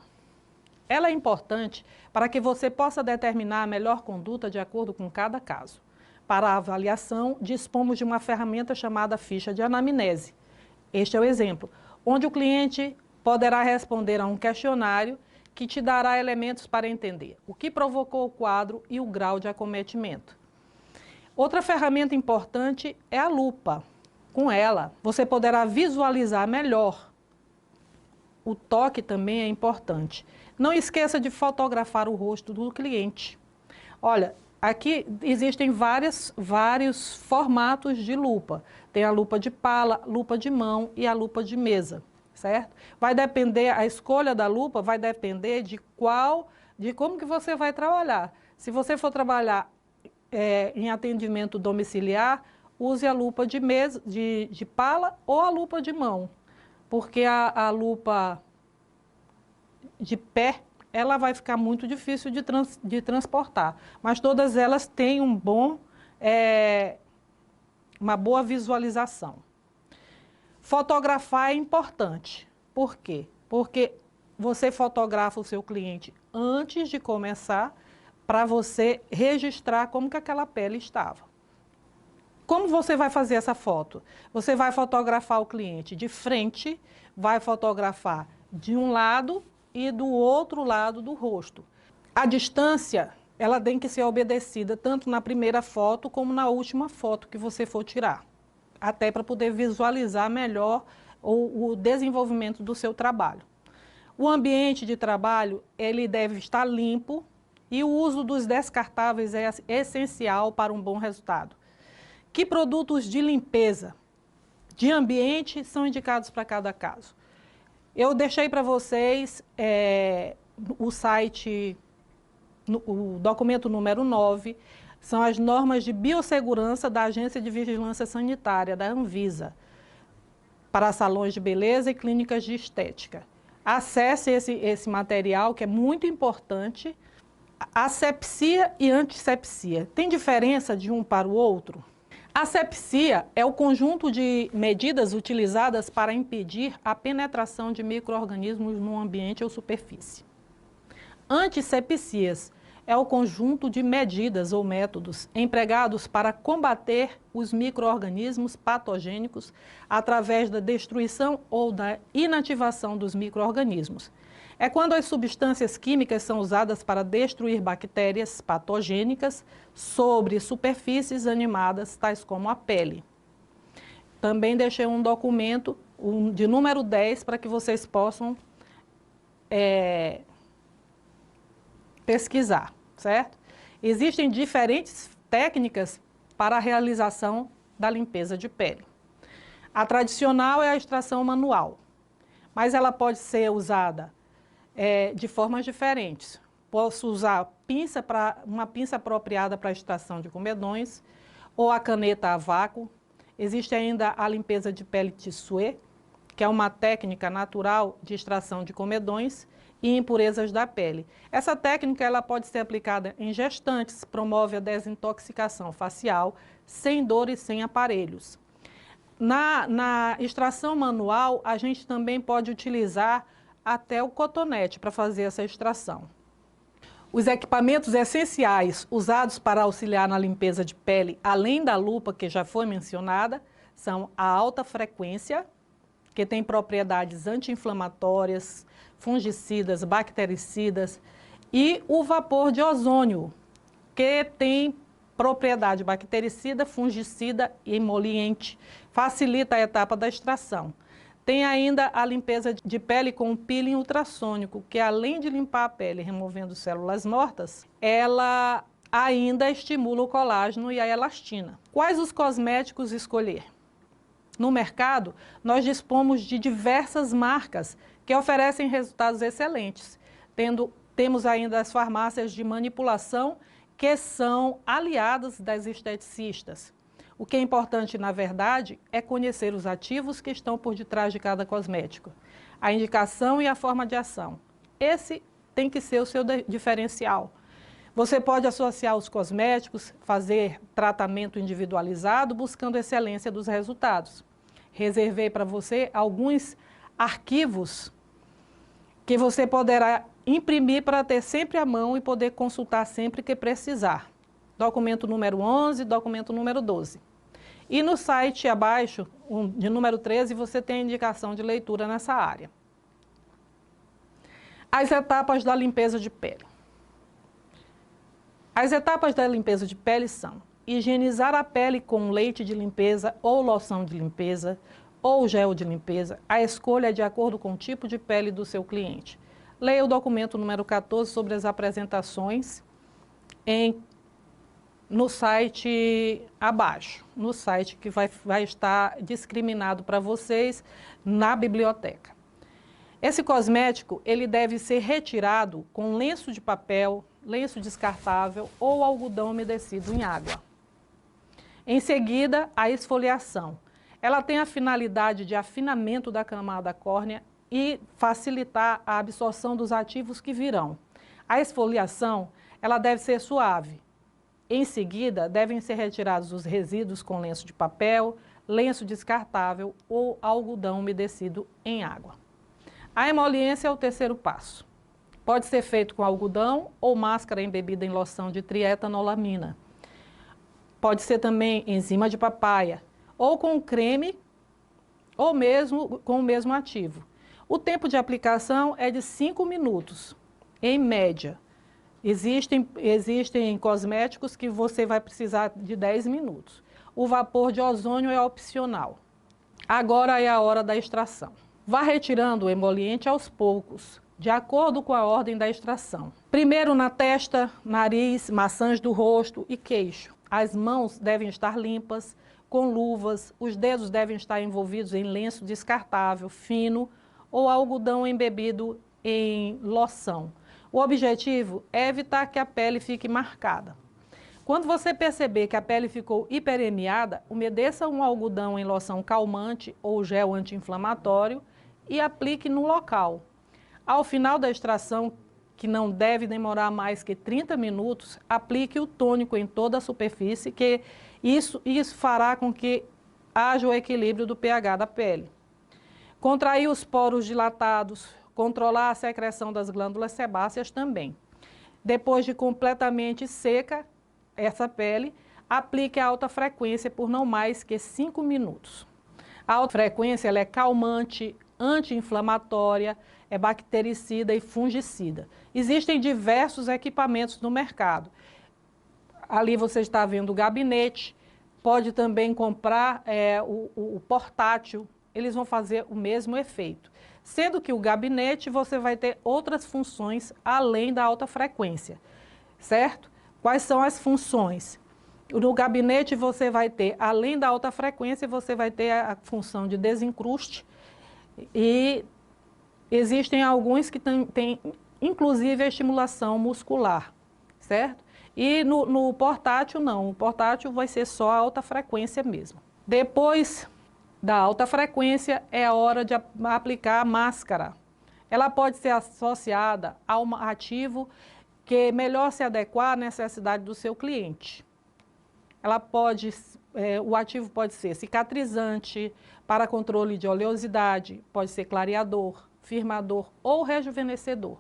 Ela é importante para que você possa determinar a melhor conduta de acordo com cada caso. Para a avaliação, dispomos de uma ferramenta chamada ficha de anamnese. Este é o exemplo, onde o cliente poderá responder a um questionário que te dará elementos para entender o que provocou o quadro e o grau de acometimento. Outra ferramenta importante é a lupa. Com ela, você poderá visualizar melhor. O toque também é importante. Não esqueça de fotografar o rosto do cliente. Olha, aqui existem vários formatos de lupa. Tem a lupa de pala, lupa de mão e a lupa de mesa. Certo? Vai depender, a escolha da lupa vai depender de como que você vai trabalhar. Se você for trabalhar em atendimento domiciliar, use a lupa de mesa, de pala ou a lupa de mão, porque a lupa de pé, ela vai ficar muito difícil de transportar, mas todas elas têm uma boa visualização. Fotografar é importante. Por quê? Porque você fotografa o seu cliente antes de começar para você registrar como que aquela pele estava. Como você vai fazer essa foto? Você vai fotografar o cliente de frente, vai fotografar de um lado e do outro lado do rosto. A distância, ela tem que ser obedecida tanto na primeira foto como na última foto que você for tirar. até para poder visualizar melhor o desenvolvimento do seu trabalho. O ambiente de trabalho, ele deve estar limpo e o uso dos descartáveis é essencial para um bom resultado. Que produtos de limpeza de ambiente são indicados para cada caso? Eu deixei para vocês o site, o documento número 9, são as normas de biossegurança da Agência de Vigilância Sanitária, da Anvisa, para salões de beleza e clínicas de estética. Acesse esse material, que é muito importante. Asepsia e antissepsia. Tem diferença de um para o outro? Asepsia é o conjunto de medidas utilizadas para impedir a penetração de micro-organismos no ambiente ou superfície. Antissepsias é o conjunto de medidas ou métodos empregados para combater os micro-organismos patogênicos através da destruição ou da inativação dos micro-organismos. É quando as substâncias químicas são usadas para destruir bactérias patogênicas sobre superfícies animadas, tais como a pele. Também deixei um documento de número 10 para que vocês possam pesquisar, certo? Existem diferentes técnicas para a realização da limpeza de pele. A tradicional é a extração manual, mas ela pode ser usada de formas diferentes. Posso usar uma pinça apropriada para a extração de comedões ou a caneta a vácuo. Existe ainda a limpeza de pele tissué, que é uma técnica natural de extração de comedões e impurezas da pele. Essa técnica ela pode ser aplicada em gestantes, promove a desintoxicação facial, sem dor e sem aparelhos. Na extração manual, a gente também pode utilizar até o cotonete para fazer essa extração. Os equipamentos essenciais usados para auxiliar na limpeza de pele, além da lupa que já foi mencionada, são a alta frequência, que tem propriedades anti-inflamatórias, fungicidas, bactericidas, e o vapor de ozônio, que tem propriedade bactericida, fungicida e emoliente, facilita a etapa da extração. Tem ainda a limpeza de pele com o peeling ultrassônico, que além de limpar a pele removendo células mortas, ela ainda estimula o colágeno e a elastina. Quais os cosméticos escolher? No mercado, nós dispomos de diversas marcas que oferecem resultados excelentes. Temos ainda as farmácias de manipulação, que são aliadas das esteticistas. O que é importante, na verdade, é conhecer os ativos que estão por detrás de cada cosmético, a indicação e a forma de ação. Esse tem que ser o seu diferencial. Você pode associar os cosméticos, fazer tratamento individualizado, buscando excelência dos resultados. Reservei para você alguns arquivos que você poderá imprimir para ter sempre à mão e poder consultar sempre que precisar. Documento número 11, documento número 12. E no site abaixo, de número 13, você tem a indicação de leitura nessa área. As etapas da limpeza de pele. As etapas da limpeza de pele são higienizar a pele com leite de limpeza ou loção de limpeza ou gel de limpeza. A escolha é de acordo com o tipo de pele do seu cliente. Leia o documento número 14 sobre as apresentações no site abaixo, no site que vai estar discriminado para vocês na biblioteca. Esse cosmético, ele deve ser retirado com lenço de papel, lenço descartável ou algodão umedecido em água. Em seguida, a esfoliação. Ela tem a finalidade de afinamento da camada córnea e facilitar a absorção dos ativos que virão. A esfoliação, ela deve ser suave. Em seguida, devem ser retirados os resíduos com lenço de papel, lenço descartável ou algodão umedecido em água. A emoliência é o terceiro passo. Pode ser feito com algodão ou máscara embebida em loção de trietanolamina. Pode ser também enzima de papaya, ou com creme, ou mesmo com o mesmo ativo. O tempo de aplicação é de 5 minutos, em média. Existem cosméticos que você vai precisar de 10 minutos. o vapor de ozônio é opcional. Agora é a hora da extração. Vá retirando o emoliente aos poucos, de acordo com a ordem da extração. Primeiro na testa, nariz, maçãs do rosto e queixo. As mãos devem estar limpas, com luvas, os dedos devem estar envolvidos em lenço descartável, fino ou algodão embebido em loção. O objetivo é evitar que a pele fique marcada. Quando você perceber que a pele ficou hiperemiada, umedeça um algodão em loção calmante ou gel anti-inflamatório e aplique no local. Ao final da extração, que não deve demorar mais que 30 minutos, aplique o tônico em toda a superfície, que isso fará com que haja o equilíbrio do pH da pele. Contrair os poros dilatados, controlar a secreção das glândulas sebáceas também. Depois de completamente seca essa pele, aplique a alta frequência por não mais que 5 minutos. A alta frequência ela é calmante, anti-inflamatória, é bactericida e fungicida. Existem diversos equipamentos no mercado. Ali você está vendo o gabinete, pode também comprar o portátil, eles vão fazer o mesmo efeito. Sendo que o gabinete você vai ter outras funções além da alta frequência, certo? Quais são as funções? No gabinete você vai ter, além da alta frequência, você vai ter a função de desencruste e existem alguns que têm inclusive a estimulação muscular, certo? E no portátil não, o portátil vai ser só a alta frequência mesmo. Depois da alta frequência é a hora de aplicar a máscara. Ela pode ser associada a um ativo que melhor se adequar à necessidade do seu cliente. O ativo pode ser cicatrizante, para controle de oleosidade, pode ser clareador, firmador ou rejuvenescedor.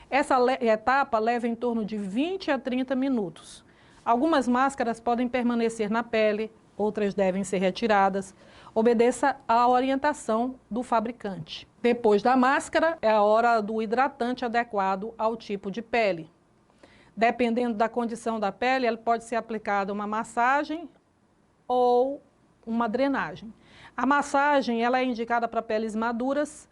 Essa etapa leva em torno de 20 a 30 minutos. Algumas máscaras podem permanecer na pele, outras devem ser retiradas. Obedeça à orientação do fabricante. Depois da máscara, é a hora do hidratante adequado ao tipo de pele. Dependendo da condição da pele, ela pode ser aplicada uma massagem ou uma drenagem. A massagem ela é indicada para peles maduras,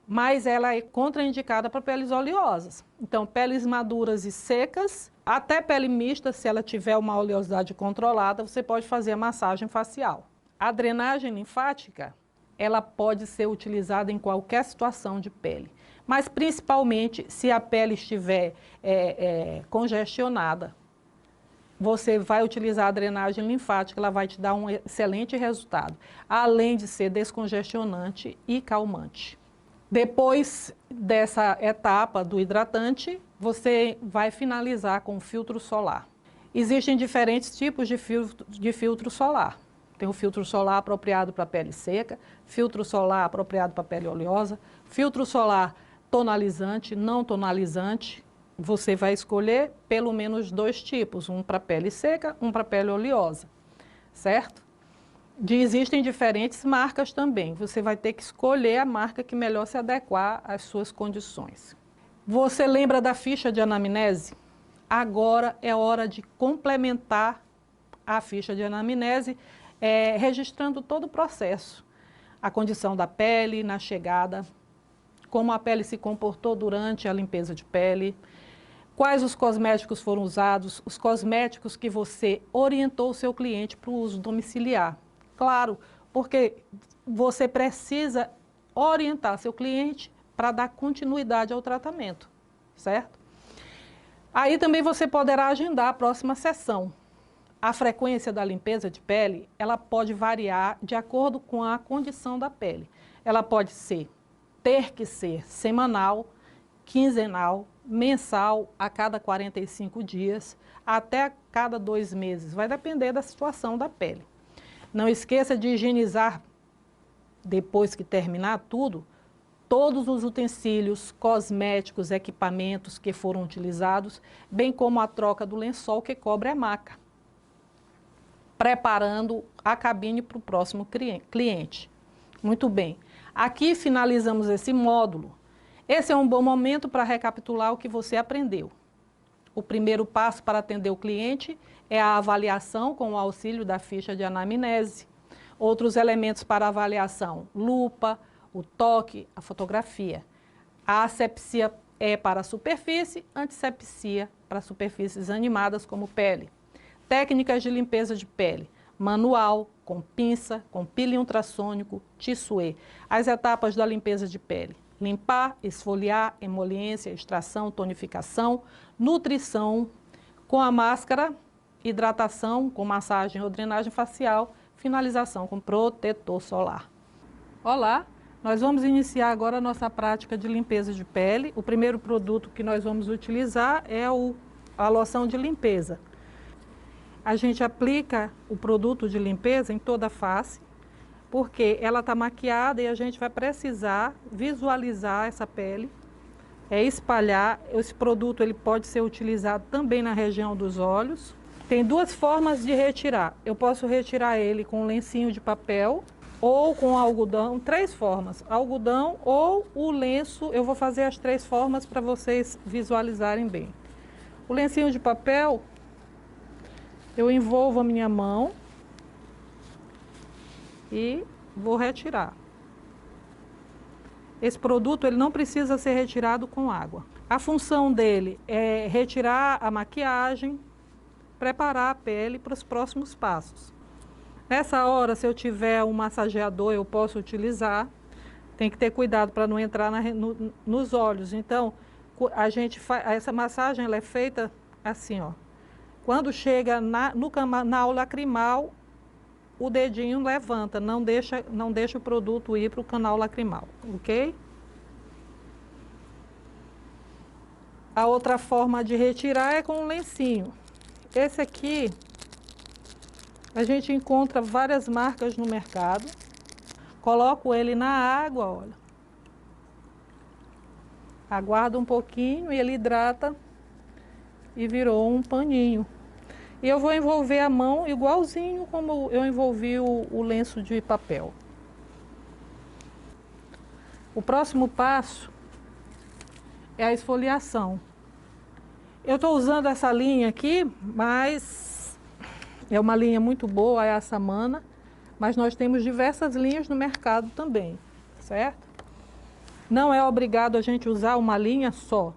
mas ela é contraindicada para peles oleosas. Então, peles maduras e secas, até pele mista, se ela tiver uma oleosidade controlada, você pode fazer a massagem facial. A drenagem linfática, ela pode ser utilizada em qualquer situação de pele, mas principalmente se a pele estiver congestionada. Você vai utilizar a drenagem linfática, ela vai te dar um excelente resultado, além de ser descongestionante e calmante. Depois dessa etapa do hidratante, você vai finalizar com o filtro solar. Existem diferentes tipos de filtro solar. Tem o filtro solar apropriado para pele seca, filtro solar apropriado para pele oleosa, filtro solar tonalizante, não tonalizante. Você vai escolher pelo menos 2 tipos, um para pele seca, um para pele oleosa, certo? Existem diferentes marcas também, você vai ter que escolher a marca que melhor se adequar às suas condições. Você lembra da ficha de anamnese? Agora é hora de complementar a ficha de anamnese, registrando todo o processo. A condição da pele na chegada, como a pele se comportou durante a limpeza de pele, quais os cosméticos foram usados, os cosméticos que você orientou o seu cliente para o uso domiciliar. Claro, porque você precisa orientar seu cliente para dar continuidade ao tratamento, certo? Aí também você poderá agendar a próxima sessão. A frequência da limpeza de pele, ela pode variar de acordo com a condição da pele. Ela pode ter que ser semanal, quinzenal, mensal a cada 45 dias, até a cada 2 meses. Vai depender da situação da pele. Não esqueça de higienizar, depois que terminar tudo, todos os utensílios, cosméticos, equipamentos que foram utilizados, bem como a troca do lençol que cobre a maca, preparando a cabine para o próximo cliente. Muito bem. Aqui finalizamos esse módulo. Esse é um bom momento para recapitular o que você aprendeu. O primeiro passo para atender o cliente é a avaliação com o auxílio da ficha de anamnese. Outros elementos para avaliação: lupa, o toque, a fotografia. A asepsia é para a superfície, antissepsia para superfícies animadas como pele. Técnicas de limpeza de pele: manual, com pinça, com peeling ultrassônico, tissuê. As etapas da limpeza de pele: limpar, esfoliar, emoliência, extração, tonificação, nutrição, com a máscara, hidratação, com massagem ou drenagem facial, finalização com protetor solar. Olá, nós vamos iniciar agora a nossa prática de limpeza de pele. O primeiro produto que nós vamos utilizar é a loção de limpeza. A gente aplica o produto de limpeza em toda a face, porque ela está maquiada e a gente vai precisar visualizar essa pele, espalhar. Esse produto ele pode ser utilizado também na região dos olhos. Tem duas formas de retirar. Eu posso retirar ele com um lencinho de papel ou com algodão, 3 formas. Algodão ou o lenço, eu vou fazer as 3 formas para vocês visualizarem bem. O lencinho de papel, eu envolvo a minha mão e vou retirar. Esse produto ele não precisa ser retirado com água. A função dele é retirar a maquiagem, preparar a pele para os próximos passos. Nessa hora, se eu tiver um massageador, eu posso utilizar. Tem que ter cuidado para não entrar nos olhos. Então, essa massagem ela é feita assim, ó. Quando chega no canal lacrimal, o dedinho levanta, não deixa o produto ir para o canal lacrimal, ok? A outra forma de retirar é com um lencinho. Esse aqui, a gente encontra várias marcas no mercado. Coloco ele na água, olha. Aguardo um pouquinho e ele hidrata e virou um paninho. E eu vou envolver a mão igualzinho como eu envolvi o lenço de papel. O próximo passo é a esfoliação. Eu estou usando essa linha aqui, mas é uma linha muito boa, é a Samana, mas nós temos diversas linhas no mercado também, certo? Não é obrigado a gente usar uma linha só.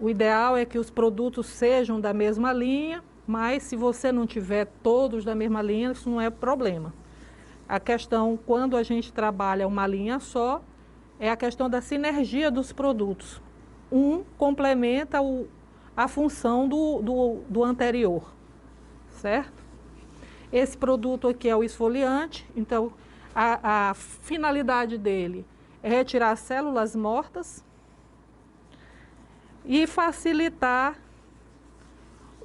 O ideal é que os produtos sejam da mesma linha, mas se você não tiver todos da mesma linha, isso não é problema. A questão, quando a gente trabalha uma linha só, é a questão da sinergia dos produtos. Um complementa a função do anterior, certo? Esse produto aqui é o esfoliante, então a finalidade dele é retirar as células mortas e facilitar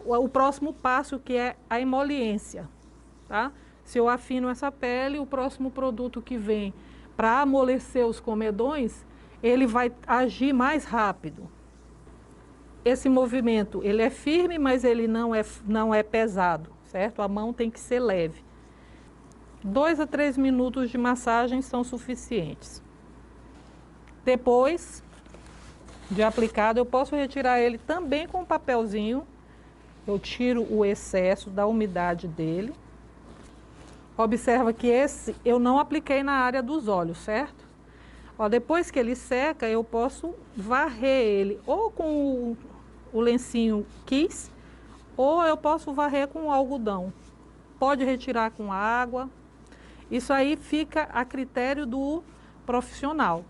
o próximo passo, que é a emoliência, tá? Se eu afino essa pele, o próximo produto que vem para amolecer os comedões, ele vai agir mais rápido. Esse movimento, ele é firme, mas ele não é pesado, certo? A mão tem que ser leve. 2 a 3 minutos de massagem são suficientes. Depois de aplicado, eu posso retirar ele também com um papelzinho. Eu tiro o excesso da umidade dele. Observa que esse eu não apliquei na área dos olhos, certo? Ó, depois que ele seca, eu posso varrer ele ou com o lencinho Kiss, ou eu posso varrer com o algodão. Pode retirar com água. Isso aí fica a critério do profissional.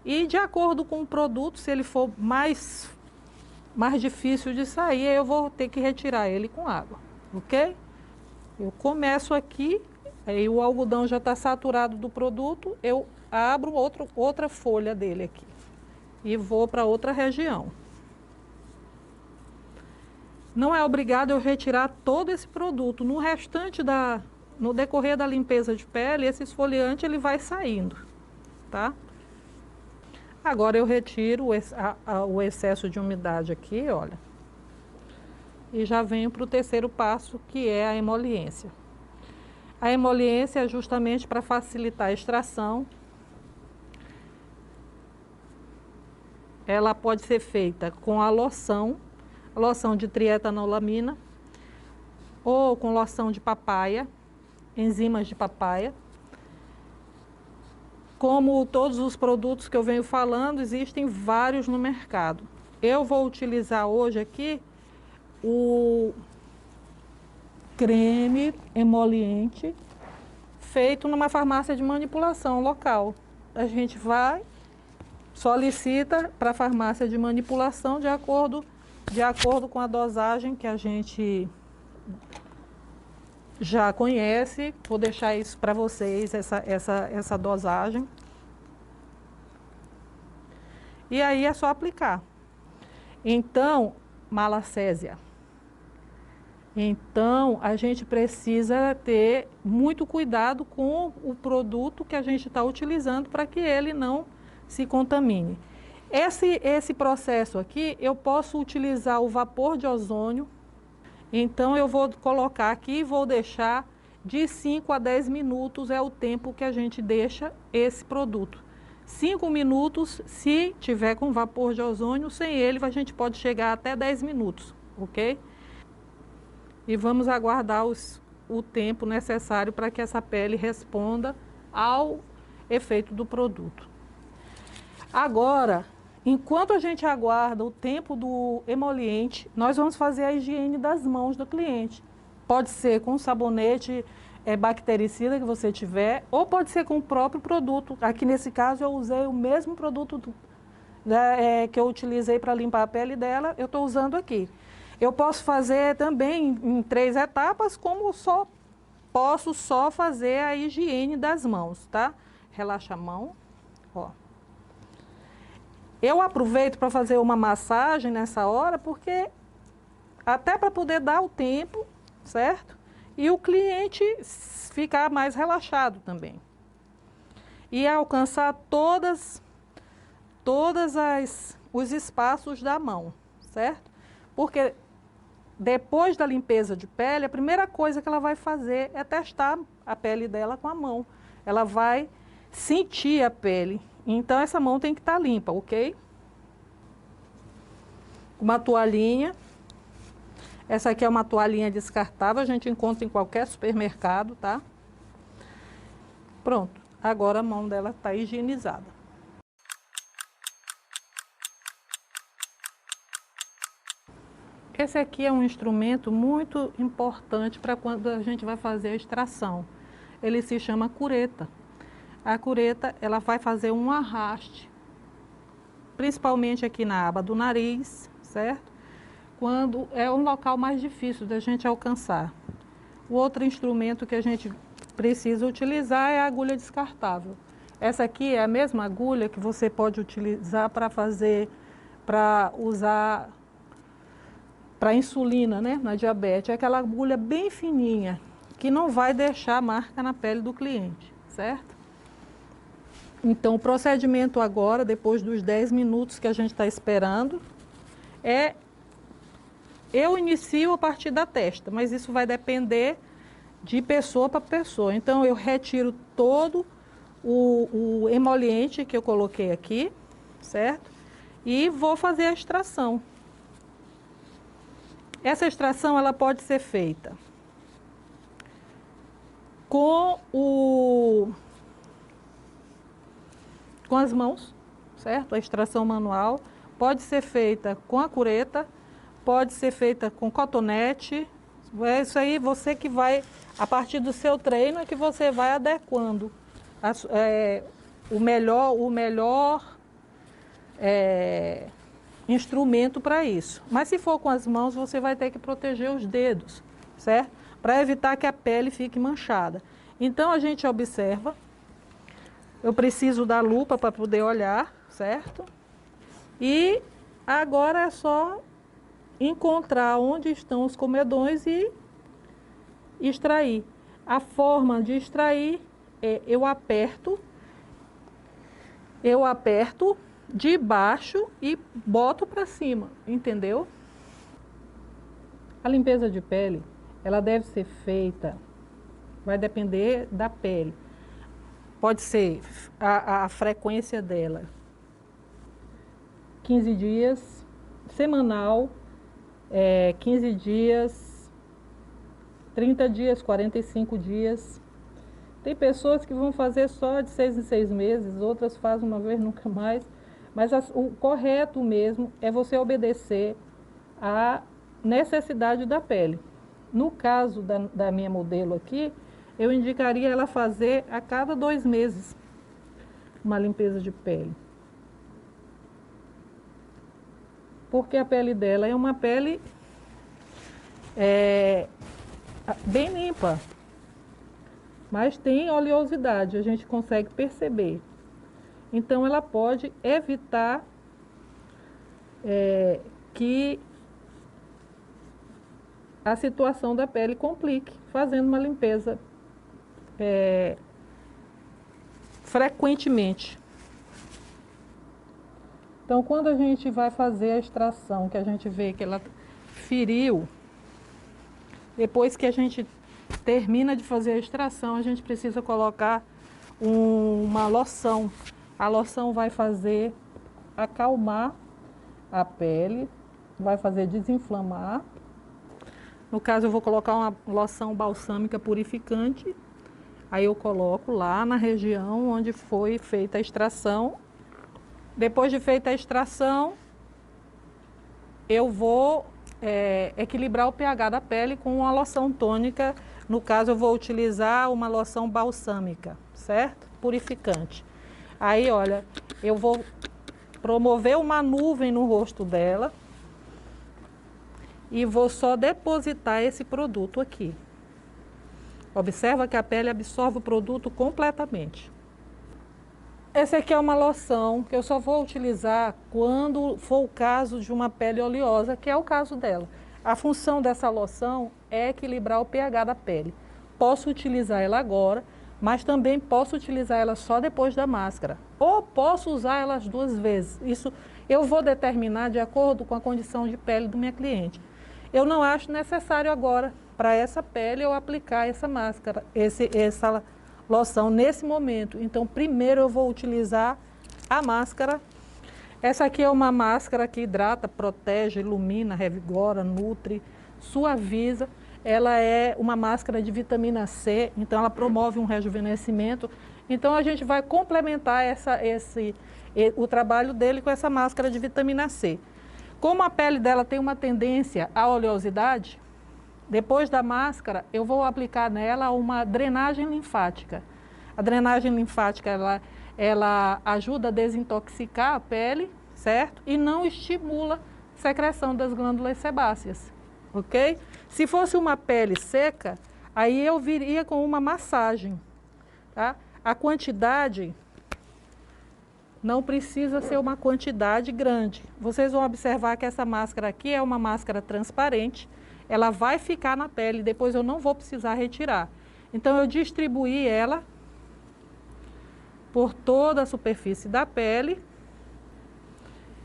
E de acordo com o produto, se ele for mais difícil de sair, eu vou ter que retirar ele com água, ok? Eu começo aqui, aí o algodão já está saturado do produto, eu abro outra folha dele aqui e vou para outra região. Não é obrigado eu retirar todo esse produto. No decorrer da limpeza de pele, esse esfoliante ele vai saindo, tá? Agora eu retiro o excesso de umidade aqui, olha. E já venho para o terceiro passo, que é a emoliência. A emoliência é justamente para facilitar a extração. ela pode ser feita com a loção de trietanolamina, ou com loção de papaya, enzimas de papaya. Como todos os produtos que eu venho falando, existem vários no mercado. Eu vou utilizar hoje aqui o creme emoliente feito numa farmácia de manipulação local. A gente vai, solicita para a farmácia de manipulação de acordo com a dosagem que a gente já conhece. Vou deixar isso para vocês, essa dosagem. E aí é só aplicar. Então, malacésia. Então, a gente precisa ter muito cuidado com o produto que a gente está utilizando para que ele não se contamine. Esse processo aqui, eu posso utilizar o vapor de ozônio. Então, eu vou colocar aqui e vou deixar de 5 a 10 minutos, é o tempo que a gente deixa esse produto. 5 minutos, se tiver com vapor de ozônio, sem ele a gente pode chegar até 10 minutos, ok? E vamos aguardar o tempo necessário para que essa pele responda ao efeito do produto. Agora, enquanto a gente aguarda o tempo do emoliente, nós vamos fazer a higiene das mãos do cliente. Pode ser com sabonete bactericida que você tiver, ou pode ser com o próprio produto. Aqui nesse caso eu usei o mesmo produto que eu utilizei para limpar a pele dela, eu estou usando aqui. Eu posso fazer também em 3 etapas, como posso só fazer a higiene das mãos, tá? Relaxa a mão, ó. Eu aproveito para fazer uma massagem nessa hora, porque até para poder dar o tempo, certo? E o cliente ficar mais relaxado também. E alcançar todos os espaços da mão, certo? Porque depois da limpeza de pele, a primeira coisa que ela vai fazer é testar a pele dela com a mão. Ela vai sentir a pele. Então, essa mão tem que estar limpa, ok? Uma toalhinha. Essa aqui é uma toalhinha descartável, a gente encontra em qualquer supermercado, tá? Pronto. Agora a mão dela está higienizada. Esse aqui é um instrumento muito importante para quando a gente vai fazer a extração. Ele se chama cureta. A cureta, ela vai fazer um arraste, principalmente aqui na aba do nariz, certo? Quando é um local mais difícil da gente alcançar. O outro instrumento que a gente precisa utilizar é a agulha descartável. Essa aqui é a mesma agulha que você pode utilizar para usar para insulina, né, na diabetes. É aquela agulha bem fininha, que não vai deixar marca na pele do cliente, certo? Então, o procedimento agora, depois dos 10 minutos que a gente está esperando, eu inicio a partir da testa, mas isso vai depender de pessoa para pessoa. Então, eu retiro todo o emoliente que eu coloquei aqui, certo? E vou fazer a extração. Essa extração, ela pode ser feita com as mãos, certo? A extração manual pode ser feita com a cureta, pode ser feita com cotonete. É isso aí, você que vai, a partir do seu treino, é que você vai adequando o melhor instrumento para isso. Mas se for com as mãos, você vai ter que proteger os dedos, certo? Para evitar que a pele fique manchada. Então, a gente observa. Eu preciso da lupa para poder olhar, certo? E agora é só encontrar onde estão os comedões e extrair. A forma de extrair é eu aperto de baixo e boto para cima, entendeu? A limpeza de pele, ela deve ser feita, vai depender da pele. Pode ser a frequência dela 15 dias, semanal, 15 dias, 30 dias, 45 dias. Tem pessoas que vão fazer só de 6 em 6 meses, outras fazem uma vez, nunca mais. Mas o correto mesmo é você obedecer à necessidade da pele. No caso da minha modelo aqui, eu indicaria ela fazer a cada 2 meses uma limpeza de pele. Porque a pele dela é uma pele bem limpa, mas tem oleosidade, a gente consegue perceber. Então ela pode evitar que a situação da pele complique, fazendo uma limpeza frequentemente. Então, quando a gente vai fazer a extração, que a gente vê que ela feriu, depois que a gente termina de fazer a extração, a gente precisa colocar uma loção. A loção vai fazer acalmar a pele, vai fazer desinflamar. No caso, eu vou colocar uma loção balsâmica purificante. Aí eu coloco lá na região onde foi feita a extração. Depois de feita a extração, eu vou equilibrar o pH da pele com uma loção tônica. No caso, eu vou utilizar uma loção balsâmica, certo? Purificante. Aí, olha, eu vou promover uma nuvem no rosto dela e vou só depositar esse produto aqui. Observa que a pele absorve o produto completamente. Essa aqui é uma loção que eu só vou utilizar quando for o caso de uma pele oleosa, que é o caso dela. A função dessa loção é equilibrar o pH da pele. Posso utilizar ela agora, mas também posso utilizar ela só depois da máscara. Ou posso usar ela as 2 vezes. Isso eu vou determinar de acordo com a condição de pele do meu cliente. Eu não acho necessário agora, para essa pele, eu aplicar essa máscara, essa loção nesse momento. Então, primeiro eu vou utilizar a máscara. Essa aqui é uma máscara que hidrata, protege, ilumina, revigora, nutre, suaviza. Ela é uma máscara de vitamina C, então ela promove um rejuvenescimento. Então a gente vai complementar o trabalho dele com essa máscara de vitamina C. Como a pele dela tem uma tendência à oleosidade, depois da máscara eu vou aplicar nela uma drenagem linfática. A drenagem linfática ela ajuda a desintoxicar a pele, certo? E não estimula a secreção das glândulas sebáceas, ok? Se fosse uma pele seca, aí eu viria com uma massagem, tá? A quantidade não precisa ser uma quantidade grande. Vocês vão observar que essa máscara aqui é uma máscara transparente, ela vai ficar na pele, depois eu não vou precisar retirar. Então eu distribuí ela por toda a superfície da pele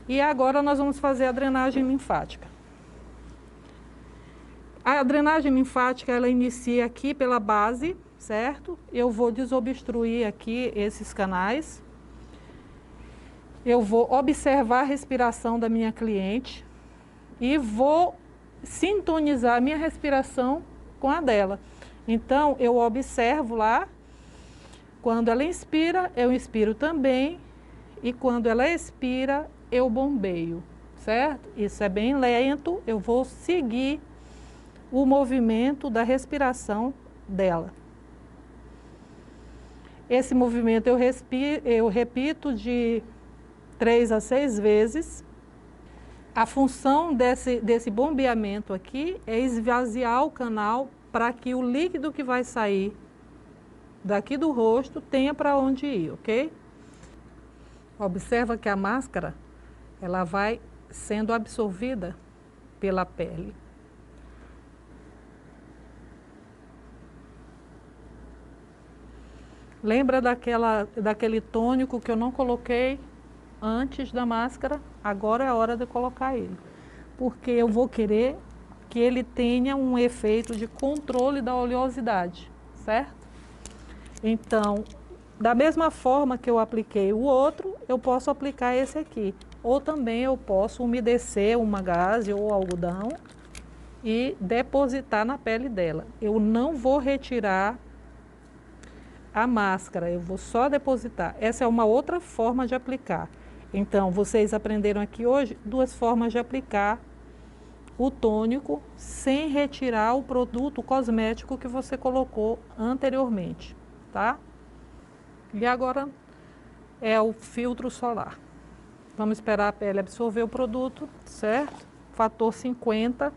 e agora nós vamos fazer a drenagem linfática. A drenagem linfática, ela inicia aqui pela base, certo? Eu vou desobstruir aqui esses canais. Eu vou observar a respiração da minha cliente e vou sintonizar a minha respiração com a dela. Então, eu observo lá, quando ela inspira, eu inspiro também, e quando ela expira, eu bombeio, certo? Isso é bem lento, eu vou seguir o movimento da respiração dela. Esse movimento eu repito de 3 a 6 vezes. A função desse bombeamento aqui é esvaziar o canal para que o líquido que vai sair daqui do rosto tenha para onde ir, ok? Observa que a máscara, ela vai sendo absorvida pela pele. Lembra daquele tônico que eu não coloquei antes da máscara? Agora é a hora de colocar ele. Porque eu vou querer que ele tenha um efeito de controle da oleosidade, certo? Então, da mesma forma que eu apliquei o outro, eu posso aplicar esse aqui. ou também eu posso umedecer uma gaze ou algodão e depositar na pele dela. Eu não vou retirar a máscara, eu vou só depositar. Essa é uma outra forma de aplicar. Então, vocês aprenderam aqui hoje 2 formas de aplicar o tônico sem retirar o produto cosmético que você colocou anteriormente, tá? E agora é o filtro solar. Vamos esperar a pele absorver o produto, certo? Fator 50.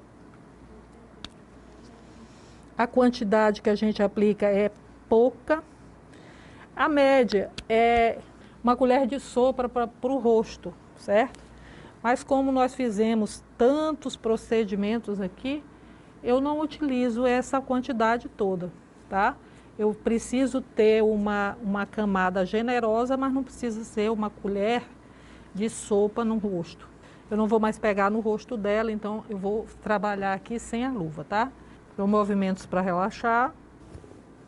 A quantidade que a gente aplica é pouca. A média é uma colher de sopa para o rosto, certo? Mas como nós fizemos tantos procedimentos aqui, eu não utilizo essa quantidade toda, tá? Eu preciso ter uma camada generosa, mas não precisa ser uma colher de sopa no rosto. Eu não vou mais pegar no rosto dela, então eu vou trabalhar aqui sem a luva, tá? Então, movimentos para relaxar.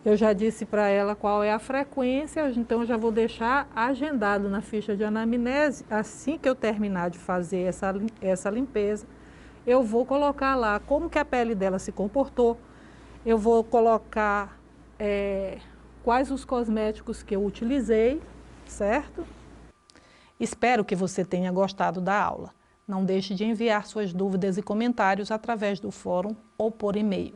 Eu já disse para ela qual é a frequência, então eu já vou deixar agendado na ficha de anamnese. Assim que eu terminar de fazer essa limpeza, eu vou colocar lá como que a pele dela se comportou. Eu vou colocar quais os cosméticos que eu utilizei, certo? Espero que você tenha gostado da aula. Não deixe de enviar suas dúvidas e comentários através do fórum ou por e-mail.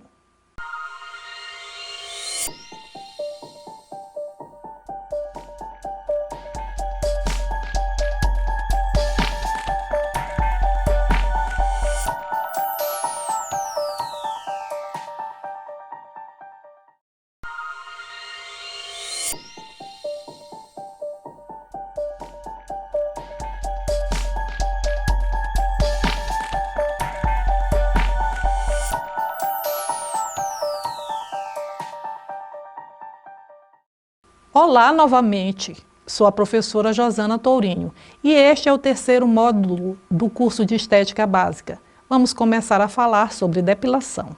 Olá novamente, sou a professora Josana Tourinho e este é o 3º módulo do curso de Estética Básica. Vamos começar a falar sobre depilação.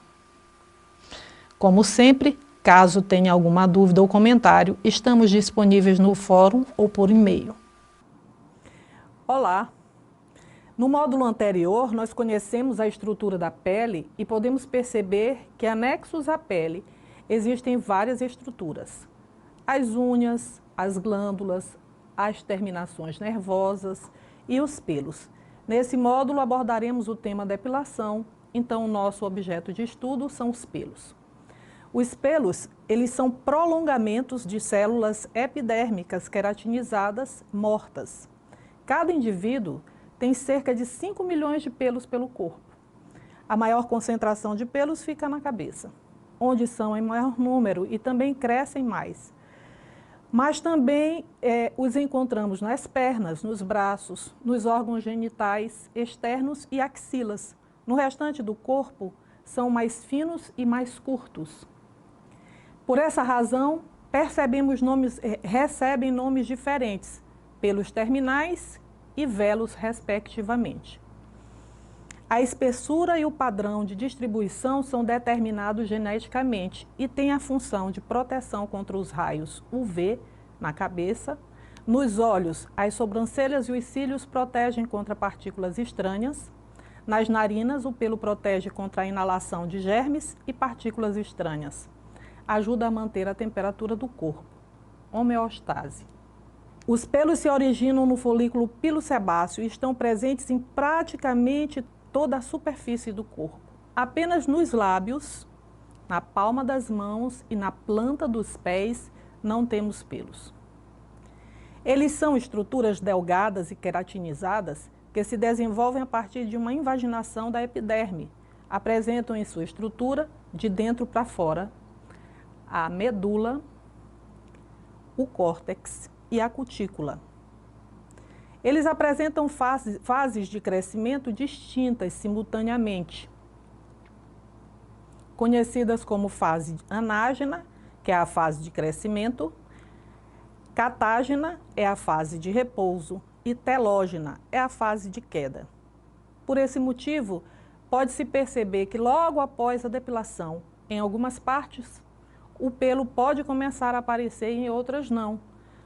Como sempre, caso tenha alguma dúvida ou comentário, estamos disponíveis no fórum ou por e-mail. Olá! No módulo anterior, nós conhecemos a estrutura da pele e podemos perceber que anexos à pele existem várias estruturas. As unhas, as glândulas, as terminações nervosas e os pelos. Nesse módulo abordaremos o tema depilação, então o nosso objeto de estudo são os pelos. Os pelos, eles são prolongamentos de células epidérmicas queratinizadas mortas. Cada indivíduo tem cerca de 5 milhões de pelos pelo corpo. A maior concentração de pelos fica na cabeça, onde são em maior número e também crescem mais. Mas também os encontramos nas pernas, nos braços, nos órgãos genitais externos e axilas. No restante do corpo, são mais finos e mais curtos. Por essa razão, recebem nomes diferentes, pelos terminais e velos, respectivamente. A espessura e o padrão de distribuição são determinados geneticamente e têm a função de proteção contra os raios UV na cabeça. Nos olhos, as sobrancelhas e os cílios protegem contra partículas estranhas. Nas narinas, o pelo protege contra a inalação de germes e partículas estranhas. Ajuda a manter a temperatura do corpo. Homeostase. Os pelos se originam no folículo pilosebáceo e estão presentes em praticamente toda a superfície do corpo. Apenas nos lábios, na palma das mãos e na planta dos pés não temos pelos. Eles são estruturas delgadas e queratinizadas que se desenvolvem a partir de uma invaginação da epiderme. Apresentam em sua estrutura, de dentro para fora, a medula, o córtex e a cutícula. Eles apresentam fases de crescimento distintas simultaneamente, conhecidas como fase anágena, que é a fase de crescimento, catágena é a fase de repouso e telógena é a fase de queda. Por esse motivo, pode-se perceber que logo após a depilação, em algumas partes, o pelo pode começar a aparecer e em outras não.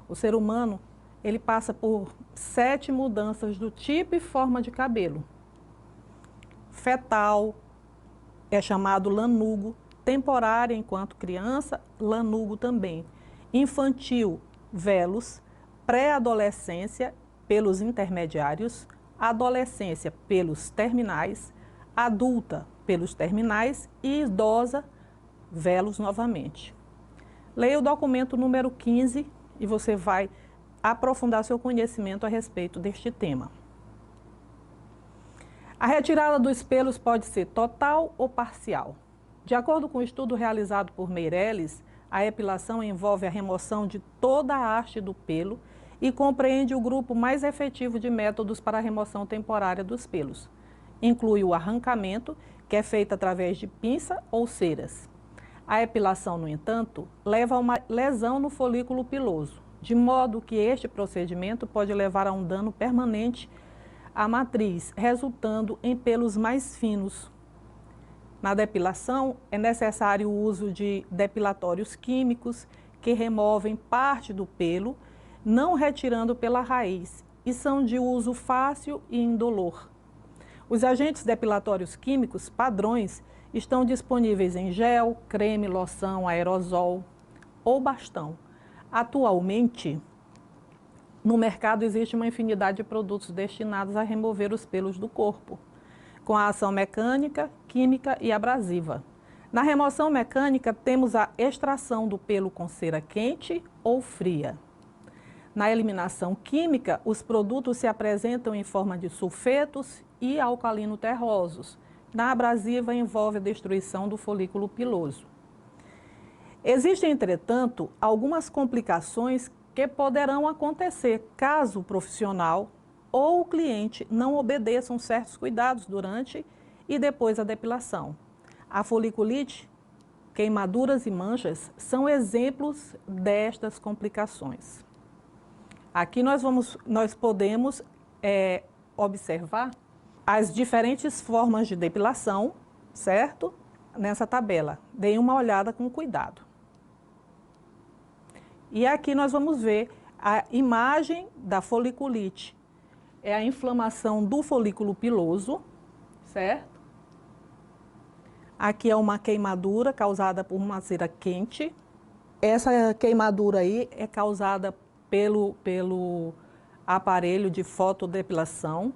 O ser humano ele passa por 7 mudanças do tipo e forma de cabelo. Fetal, é chamado lanugo. Temporária, enquanto criança, lanugo também. Infantil, velos. Pré-adolescência, pelos intermediários. Adolescência, pelos terminais. Adulta, pelos terminais. E idosa, velos novamente. Leia o documento número 15 e você vai aprofundar seu conhecimento a respeito deste tema. A retirada dos pelos pode ser total ou parcial. De acordo com o estudo realizado por Meirelles, a epilação envolve a remoção de toda a haste do pelo e compreende o grupo mais efetivo de métodos para a remoção temporária dos pelos. Inclui o arrancamento, que é feito através de pinça ou ceras. A epilação, no entanto, leva a uma lesão no folículo piloso, de modo que este procedimento pode levar a um dano permanente à matriz, resultando em pelos mais finos. Na depilação, é necessário o uso de depilatórios químicos que removem parte do pelo, não retirando pela raiz, e são de uso fácil e indolor. Os agentes depilatórios químicos padrões estão disponíveis em gel, creme, loção, aerosol ou bastão. Atualmente, no mercado existe uma infinidade de produtos destinados a remover os pelos do corpo, com a ação mecânica, química e abrasiva. Na remoção mecânica, temos a extração do pelo com cera quente ou fria. Na eliminação química, os produtos se apresentam em forma de sulfetos e alcalino-terrosos. Na abrasiva, envolve a destruição do folículo piloso. Existem, entretanto, algumas complicações que poderão acontecer caso o profissional ou o cliente não obedeçam certos cuidados durante e depois da depilação. A foliculite, queimaduras e manchas são exemplos destas complicações. Aqui nós podemos observar as diferentes formas de depilação, certo? Nessa tabela. Deem uma olhada com cuidado. E aqui nós vamos ver a imagem da foliculite. É a inflamação do folículo piloso, certo? Aqui é uma queimadura causada por uma cera quente. Essa queimadura aí é causada pelo aparelho de fotodepilação.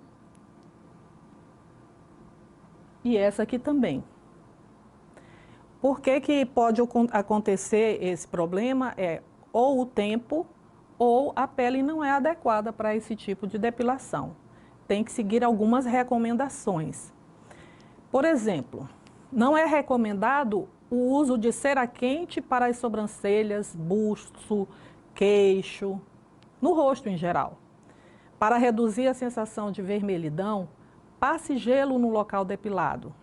E essa aqui também. Por que pode acontecer esse problema? Ou o tempo ou a pele não é adequada para esse tipo de depilação. Tem que seguir algumas recomendações. Por exemplo, não é recomendado o uso de cera quente para as sobrancelhas, busto, queixo, no rosto em geral. Para reduzir a sensação de vermelhidão, passe gelo no local depilado.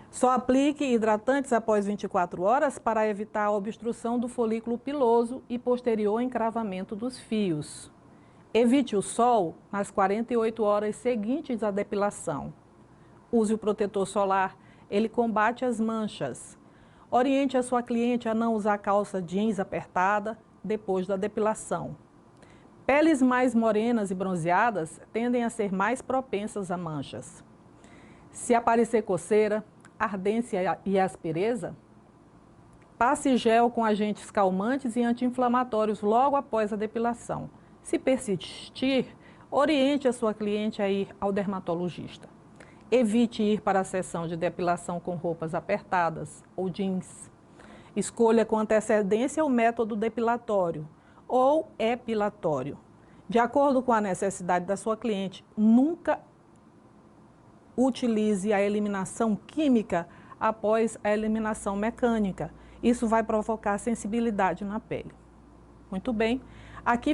Só aplique hidratantes após 24 horas para evitar a obstrução do folículo piloso e posterior encravamento dos fios. Evite o sol nas 48 horas seguintes à depilação. Use o protetor solar, ele combate as manchas. Oriente a sua cliente a não usar calça jeans apertada depois da depilação. Peles mais morenas e bronzeadas tendem a ser mais propensas a manchas. Se aparecer coceira, ardência e aspereza, passe gel com agentes calmantes e anti-inflamatórios logo após a depilação. Se persistir, oriente a sua cliente a ir ao dermatologista. Evite ir para a sessão de depilação com roupas apertadas ou jeans. Escolha com antecedência o método depilatório ou epilatório. De acordo com a necessidade da sua cliente, nunca utilize a eliminação química após a eliminação mecânica. Isso vai provocar sensibilidade na pele. Muito bem. Aqui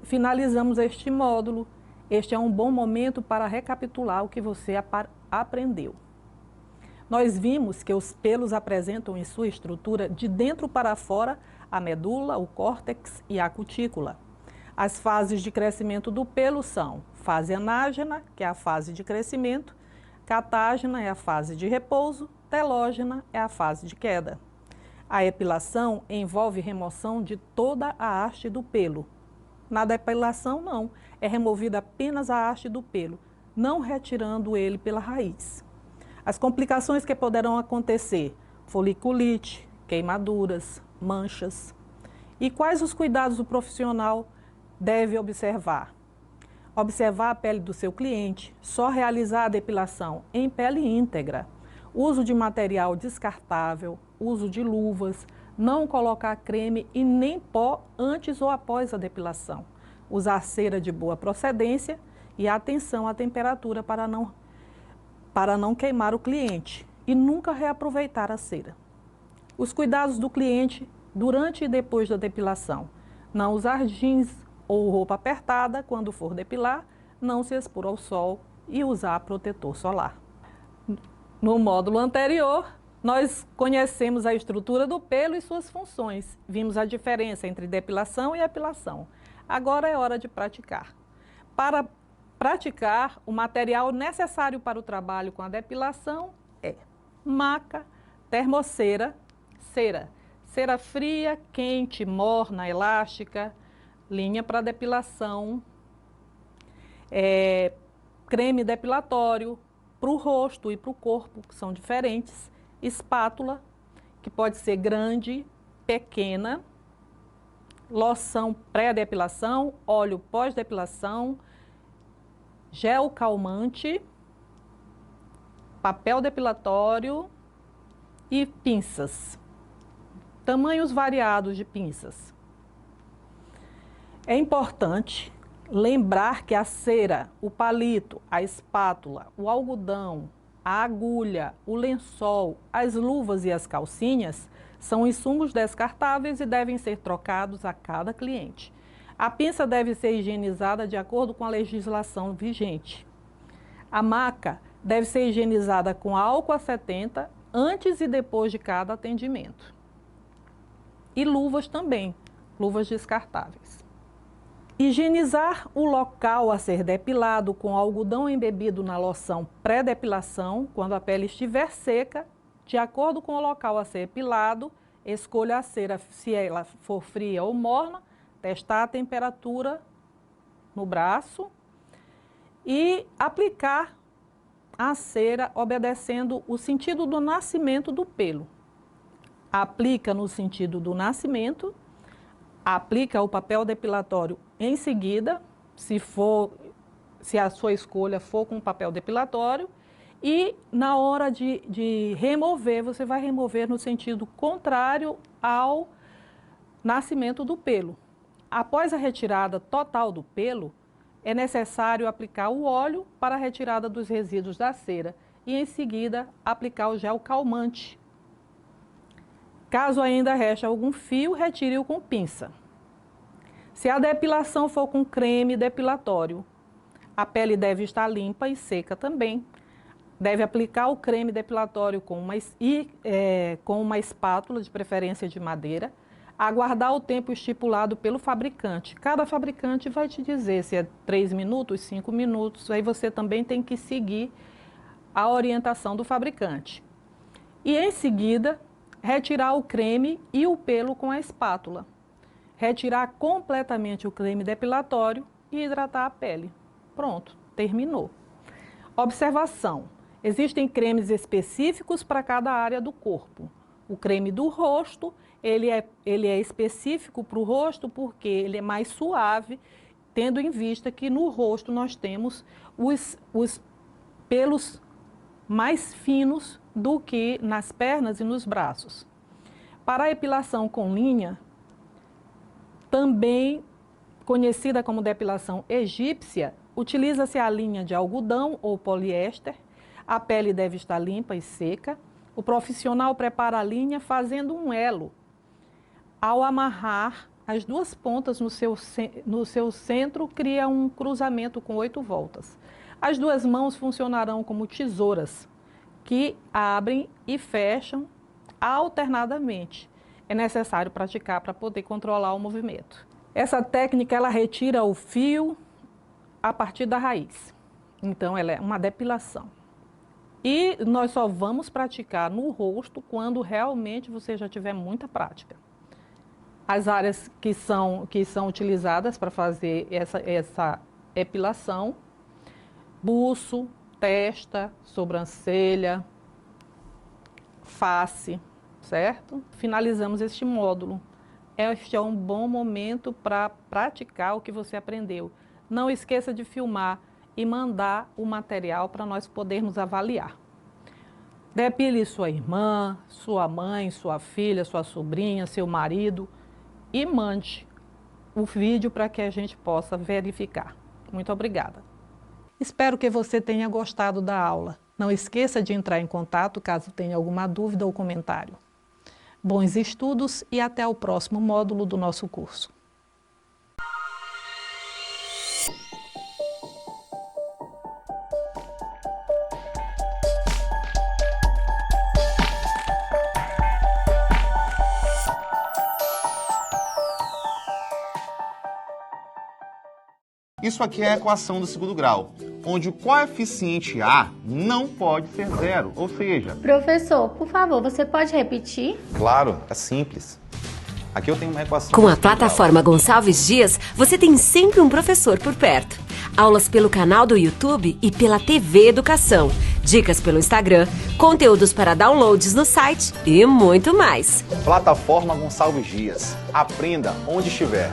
finalizamos este módulo. Este é um bom momento para recapitular o que você aprendeu. Nós vimos que os pelos apresentam em sua estrutura de dentro para fora a medula, o córtex e a cutícula. As fases de crescimento do pelo são fase anágena, que é a fase de crescimento, catágena é a fase de repouso, telógena é a fase de queda. A epilação envolve remoção de toda a haste do pelo. Na depilação, não. É removida apenas a haste do pelo, não retirando ele pela raiz. As complicações que poderão acontecer: foliculite, queimaduras, manchas. E quais os cuidados o profissional deve observar? Observar a pele do seu cliente, só realizar a depilação em pele íntegra, uso de material descartável, uso de luvas, não colocar creme e nem pó antes ou após a depilação, usar cera de boa procedência e atenção à temperatura para não queimar o cliente e nunca reaproveitar a cera. Os cuidados do cliente durante e depois da depilação: não usar jeans ou roupa apertada quando for depilar, não se expor ao sol e usar protetor solar. No módulo anterior, nós conhecemos a estrutura do pelo e suas funções. Vimos a diferença entre depilação e epilação. Agora é hora de praticar. Para praticar, o material necessário para o trabalho com a depilação é maca, termocera, cera fria, quente, morna, elástica, linha para depilação, creme depilatório para o rosto e para o corpo, que são diferentes, espátula, que pode ser grande, pequena, loção pré-depilação, óleo pós-depilação, gel calmante, papel depilatório e pinças. Tamanhos variados de pinças. É importante lembrar que a cera, o palito, a espátula, o algodão, a agulha, o lençol, as luvas e as calcinhas são insumos descartáveis e devem ser trocados a cada cliente. A pinça deve ser higienizada de acordo com a legislação vigente. A maca deve ser higienizada com álcool a 70 antes e depois de cada atendimento. E luvas também, luvas descartáveis. Higienizar o local a ser depilado com algodão embebido na loção pré-depilação, quando a pele estiver seca, de acordo com o local a ser epilado, escolha a cera, se ela for fria ou morna, testar a temperatura no braço e aplicar a cera obedecendo o sentido do nascimento do pelo. Aplica no sentido do nascimento, aplica o papel depilatório em seguida, se a sua escolha for com papel depilatório, e na hora de remover, você vai remover no sentido contrário ao nascimento do pelo. Após a retirada total do pelo, é necessário aplicar o óleo para a retirada dos resíduos da cera e em seguida aplicar o gel calmante. Caso ainda reste algum fio, retire-o com pinça. Se a depilação for com creme depilatório, a pele deve estar limpa e seca também. Deve aplicar o creme depilatório com uma espátula, de preferência de madeira, aguardar o tempo estipulado pelo fabricante. Cada fabricante vai te dizer se é 3 minutos, 5 minutos, aí você também tem que seguir a orientação do fabricante. E em seguida, retirar o creme e o pelo com a espátula. Retirar completamente o creme depilatório e hidratar a pele. Pronto, terminou. Observação: existem cremes específicos para cada área do corpo. O creme do rosto, ele é específico para o rosto porque ele é mais suave, tendo em vista que no rosto nós temos os pelos mais finos do que nas pernas e nos braços. Para a epilação com linha, também conhecida como depilação egípcia, utiliza-se a linha de algodão ou poliéster. A pele deve estar limpa e seca. O profissional prepara a linha fazendo um elo. Ao amarrar as duas pontas no seu centro, cria um cruzamento com 8 voltas. As duas mãos funcionarão como tesouras, que abrem e fecham alternadamente. É necessário praticar para poder controlar o movimento. Essa técnica, ela retira o fio a partir da raiz. Então, ela é uma depilação. E nós só vamos praticar no rosto quando realmente você já tiver muita prática. as áreas que são utilizadas para fazer essa epilação: buço, testa, sobrancelha, face, certo? Finalizamos este módulo. Este é um bom momento para praticar o que você aprendeu. Não esqueça de filmar e mandar o material para nós podermos avaliar. Depile sua irmã, sua mãe, sua filha, sua sobrinha, seu marido e mande o vídeo para que a gente possa verificar. Muito obrigada. Espero que você tenha gostado da aula. Não esqueça de entrar em contato caso tenha alguma dúvida ou comentário. Bons estudos e até o próximo módulo do nosso curso. Isso aqui é a equação do segundo grau, onde o coeficiente A não pode ser zero, ou seja... Professor, por favor, você pode repetir? Claro, é simples. Aqui eu tenho uma equação... Com a plataforma Gonçalves Dias, você tem sempre um professor por perto. Aulas pelo canal do YouTube e pela TV Educação. Dicas pelo Instagram, conteúdos para downloads no site e muito mais. Plataforma Gonçalves Dias. Aprenda onde estiver.